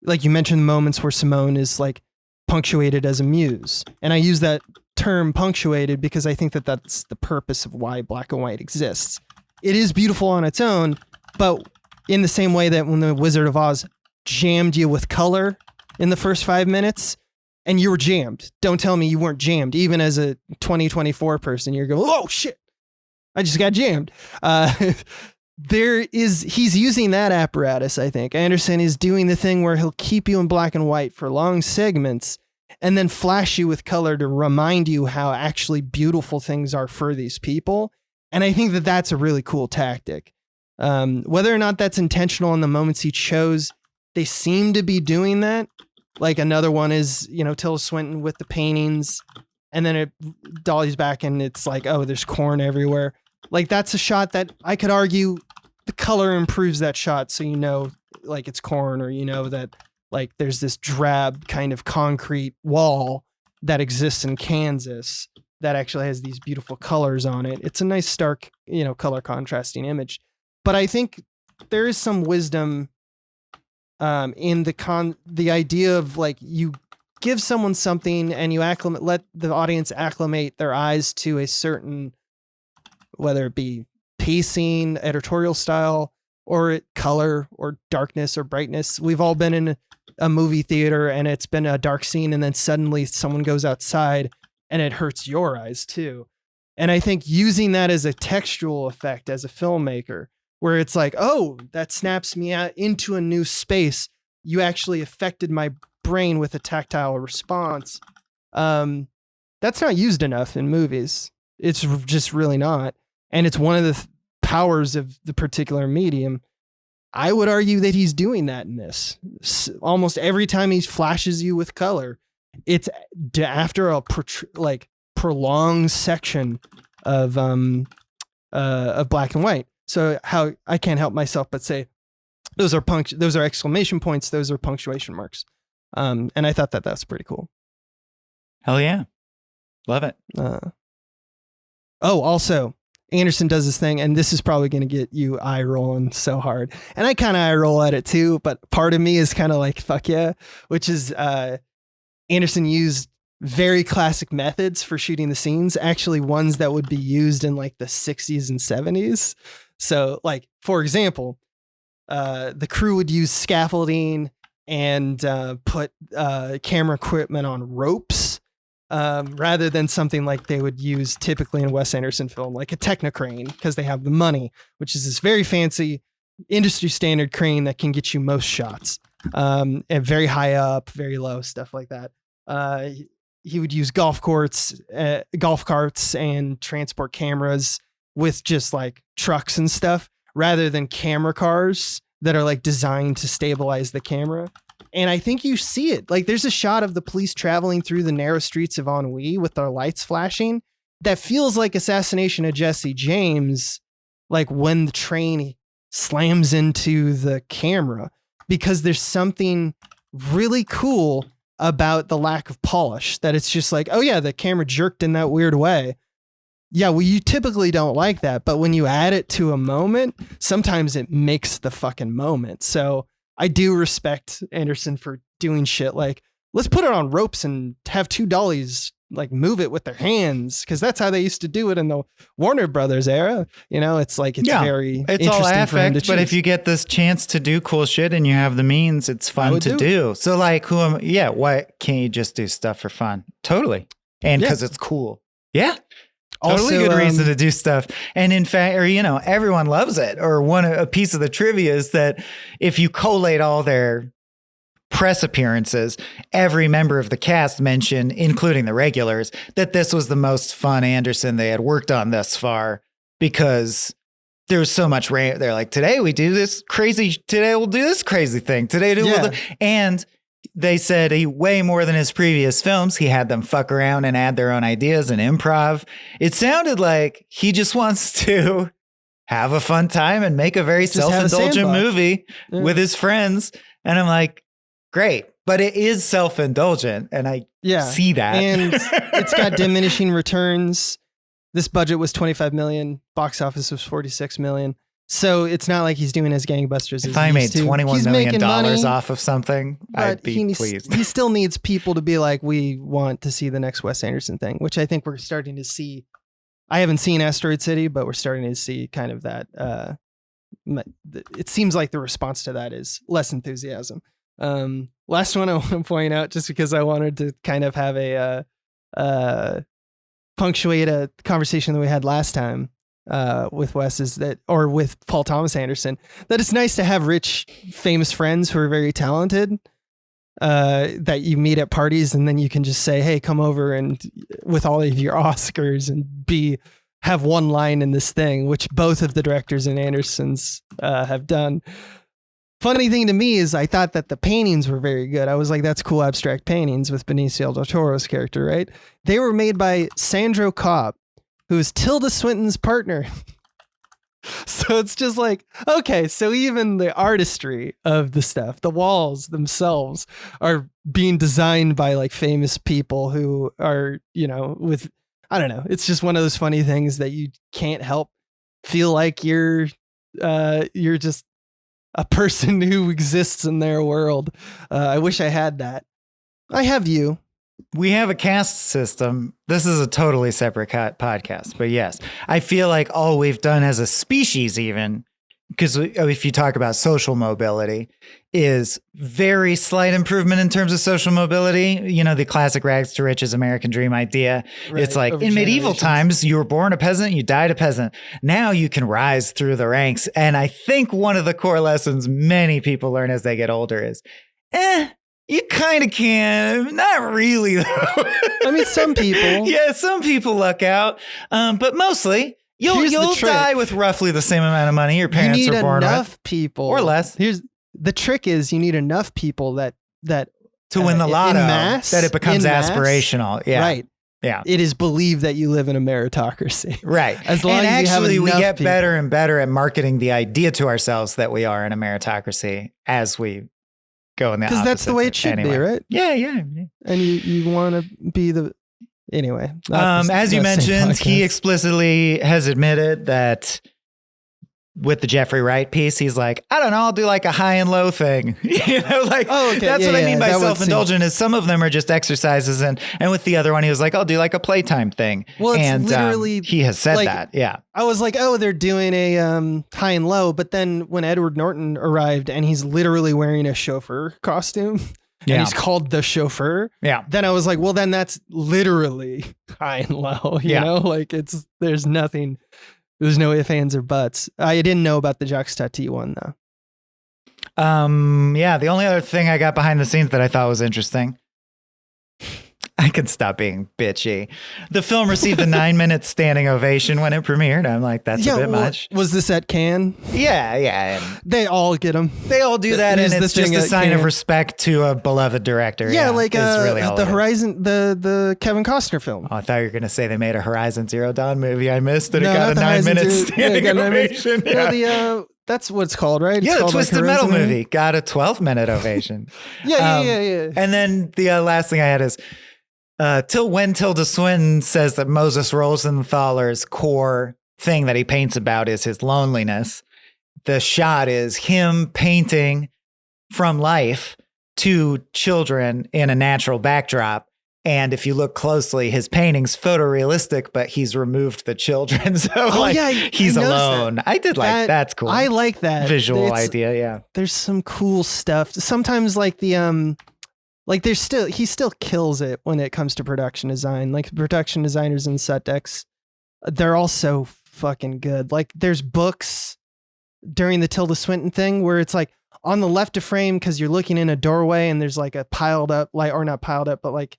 you mentioned, moments where Simone is like punctuated as a muse. And I use that term punctuated because I think that that's the purpose of why black and white exists. It is beautiful on its own, but in the same way that when the Wizard of Oz jammed you with color in the first 5 minutes and you were jammed, don't tell me you weren't jammed. Even as a 2024 person, you're going, oh shit, I just got jammed. He's using that apparatus, I think. Anderson is doing the thing where he'll keep you in black and white for long segments and then flash you with color to remind you how actually beautiful things are for these people. And I think that that's a really cool tactic. Whether or not that's intentional in the moments he chose, they seem to be doing that. Like another one is, Tilda Swinton with the paintings, and then it dollies back and it's like, oh, there's corn everywhere. Like, that's a shot that I could argue the color improves that shot. So, like it's corn, or, that like there's this drab kind of concrete wall that exists in Kansas that actually has these beautiful colors on it. It's a nice stark, color contrasting image. But I think there is some wisdom in the idea of like, you give someone something and you let the audience acclimate their eyes to a certain, whether it be pacing, editorial style, or color, or darkness, or brightness. We've all been in a movie theater and it's been a dark scene, and then suddenly someone goes outside and it hurts your eyes too. And I think using that as a textual effect as a filmmaker, where it's like, oh, that snaps me out into a new space. You actually affected my brain with a tactile response. That's not used enough in movies. It's just really not. And it's one of the powers of the particular medium. I would argue that he's doing that in this. Almost every time he flashes you with color, it's after a prolonged section of black and white. So how I can't help myself but say those are exclamation points, those are punctuation marks. And I thought that that's pretty cool. Hell yeah. Love it. Also, Anderson does this thing, and this is probably going to get you eye rolling so hard. And I kind of eye roll at it too, but part of me is kind of like, fuck yeah, which is Anderson used very classic methods for shooting the scenes, actually ones that would be used in like the 60s and 70s. So like, for example, the crew would use scaffolding and put camera equipment on ropes, rather than something like they would use typically in a Wes Anderson film, like a Technocrane, because they have the money, which is this very fancy industry standard crane that can get you most shots, and very high up, very low, stuff like that. He would use golf carts and transport cameras with just like trucks and stuff, rather than camera cars that are like designed to stabilize the camera. And I think you see it. Like, there's a shot of the police traveling through the narrow streets of Ennui with their lights flashing that feels like Assassination of Jesse James, like when the train slams into the camera, because there's something really cool about the lack of polish, that it's just like, oh yeah, the camera jerked in that weird way. Yeah, well, you typically don't like that, but when you add it to a moment, sometimes it makes the fucking moment. So I do respect Anderson for doing shit like, let's put it on ropes and have two dollies like move it with their hands, because that's how they used to do it in the Warner Brothers era. You know, it's like it's very it's interesting all for him to affect, but choose. if you get this chance to do cool shit and you have the means, it's fun to do. So like, why can't you just do stuff for fun? Totally. And because it's cool. Yeah. Totally Also, good reason to do stuff. And in fact, or, everyone loves it. Or a piece of the trivia is that if you collate all their press appearances, every member of the cast mentioned, including the regulars, that this was the most fun Anderson they had worked on thus far, because there was so much rain. They're like, today we do this crazy, today we'll do this crazy thing. And they said way more than his previous films. He had them fuck around and add their own ideas and improv. It sounded like he just wants to have a fun time and make a very self-indulgent movie with his friends. And I'm like, great, but it is self-indulgent, and I see that. And it's got diminishing returns. This budget was $25 million. Box office was $46 million. So it's not like he's doing his gangbusters. If I made $21 million off of something, I'd be pleased. He still needs people to be like, we want to see the next Wes Anderson thing, which I think we're starting to see. I haven't seen Asteroid City, but we're starting to see kind of that. It seems like the response to that is less enthusiasm. Last one I want to point out, just because I wanted to kind of have a punctuate a conversation that we had last time with Wes, is that, or with Paul Thomas Anderson, that it's nice to have rich, famous friends who are very talented, that you meet at parties, and then you can just say, hey, come over and with all of your Oscars and have one line in this thing, which both of the directors in Anderson's have done. Funny thing to me is I thought that the paintings were very good. I was like, that's cool abstract paintings with Benicio del Toro's character, right? They were made by Sandro Cobb, who is Tilda Swinton's partner. So it's just like, okay, so even the artistry of the stuff, the walls themselves are being designed by like famous people who are, with, I don't know. It's just one of those funny things that you can't help feel like you're just a person who exists in their world. I wish I had that. I have you. We have a caste system. This is a totally separate podcast, but yes, I feel like all we've done as a species, even because if you talk about social mobility, is very slight improvement in terms of social mobility. The classic rags to riches American dream idea. Right. It's like in medieval times, you were born a peasant, you died a peasant. Now you can rise through the ranks. And I think one of the core lessons many people learn as they get older is, you kind of can. Not really, though. I mean, some people. Yeah, some people luck out. But mostly, you'll die with roughly the same amount of money your parents were born with. You need enough people. Or less. The trick is you need enough people that to win the lotto, that it becomes aspirational. Yeah. Right. Yeah. It is believed that you live in a meritocracy. Right. As long as you have enough we get people. better and better at marketing the idea to ourselves that we are in a meritocracy as we go in the opposite. Because that's the way it should be, right? Yeah. And you want to be the... Anyway. As you mentioned, he explicitly has admitted that with the Jeffrey Wright piece, he's like, I don't know, I'll do like a high and low thing. That's what I mean by self-indulgent is some of them are just exercises. And with the other one, he was like, I'll do like a playtime thing. Well, it's literally, he has said that. Yeah. I was like, oh, they're doing a high and low. But then when Edward Norton arrived and he's literally wearing a chauffeur costume and he's called the chauffeur. Yeah. Then I was like, well, then that's literally high and low, you know, like there's nothing. There's no ifs, ands, or buts. I didn't know about the Jacques Tati one, though. Yeah, the only other thing I got behind the scenes that I thought was interesting, I could stop being bitchy. The film received a 9-minute standing ovation when it premiered. I'm like, that's a bit much. Was this at Cannes? Yeah. They all get them. They all do that, and it's just a sign of respect to a beloved director. Yeah, like really the Horizon, the Kevin Costner film. Oh, I thought you were going to say they made a Horizon Zero Dawn movie. I missed it. No, it got a 9-minute standing ovation. Yeah, that's what it's called, right? Yeah, the Twisted Metal movie got a 12-minute ovation. Yeah. And then the last thing I had is, when Tilda Swinton says that Moses Rosenthaler's core thing that he paints about is his loneliness, the shot is him painting from life to children in a natural backdrop. And if you look closely, his painting's photorealistic, but he's removed the children. So he's alone. I did like that's cool. I like that visual idea. Yeah. There's some cool stuff. Sometimes like the like he still kills it when it comes to production design. Like production designers and set decks, they're all so fucking good. Like there's books during the Tilda Swinton thing where it's like on the left of frame because you're looking in a doorway and there's like a piled up, like, or not piled up, but like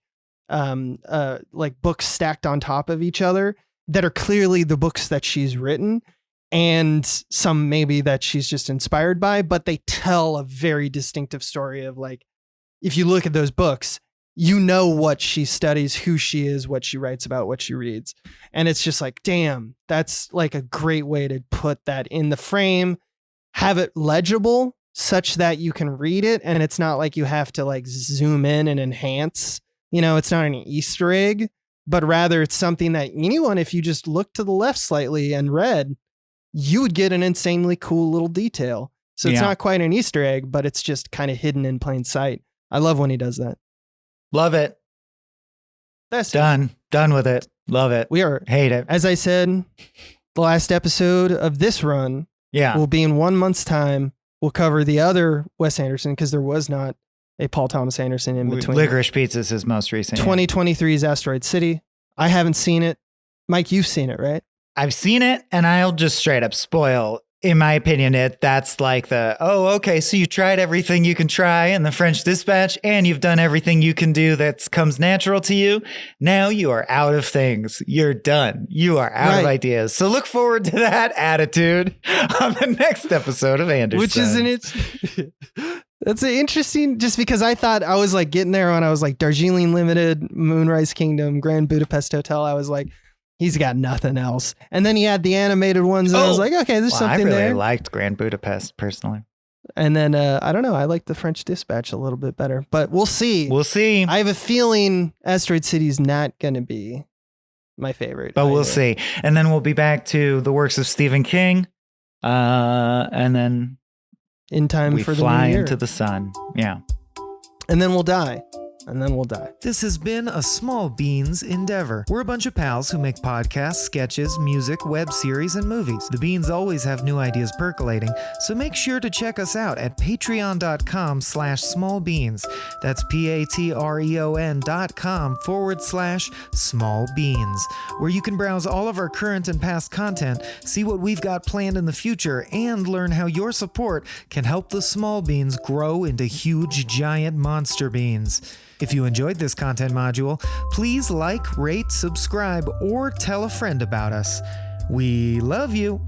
books stacked on top of each other that are clearly the books that she's written, and some maybe that she's just inspired by, but they tell a very distinctive story of like, if you look at those books, you know what she studies, who she is, what she writes about, what she reads. And it's just like, damn, that's like a great way to put that in the frame, have it legible such that you can read it. And it's not like you have to like zoom in and enhance, you know, it's not an Easter egg, but rather it's something that anyone, if you just look to the left slightly and read, you would get an insanely cool little detail. So it's not quite an Easter egg, but it's just kind of hidden in plain sight. I love when he does that. Love it. That's done. Done with it. Love it. We are. Hate it. As I said, the last episode of this run will be in 1 month's time. We'll cover the other Wes Anderson because there was not a Paul Thomas Anderson in between. Licorice Pizza is his most recent. 2023's Asteroid City. I haven't seen it. Mike, you've seen it, right? I've seen it, and I'll just straight up spoil. In my opinion, that's like okay, so you tried everything you can try in the French Dispatch, and you've done everything you can do that comes natural to you. Now you are out of things. You're done. You are out of ideas. So look forward to that attitude on the next episode of Anderson. Which isn't that's interesting, just because I thought I was like getting there when I was like Darjeeling Limited, Moonrise Kingdom, Grand Budapest Hotel. I was like, he's got nothing else. And then he had the animated ones. And I was like, okay, there's something there. I really liked Grand Budapest personally. And then, I don't know. I like the French Dispatch a little bit better, but we'll see. We'll see. I have a feeling Asteroid City is not going to be my favorite. But we'll see. And then we'll be back to the works of Stephen King. And then in time we for the fly new year. Into the sun. Yeah. And then we'll die. And then we'll die. This has been a Small Beans endeavor. We're a bunch of pals who make podcasts, sketches, music, web series, and movies. The Beans always have new ideas percolating, so make sure to check us out at patreon.com/smallbeans. That's patreon.com/smallbeans, where you can browse all of our current and past content, see what we've got planned in the future, and learn how your support can help the Small Beans grow into huge, giant monster beans. If you enjoyed this content module, please like, rate, subscribe, or tell a friend about us. We love you.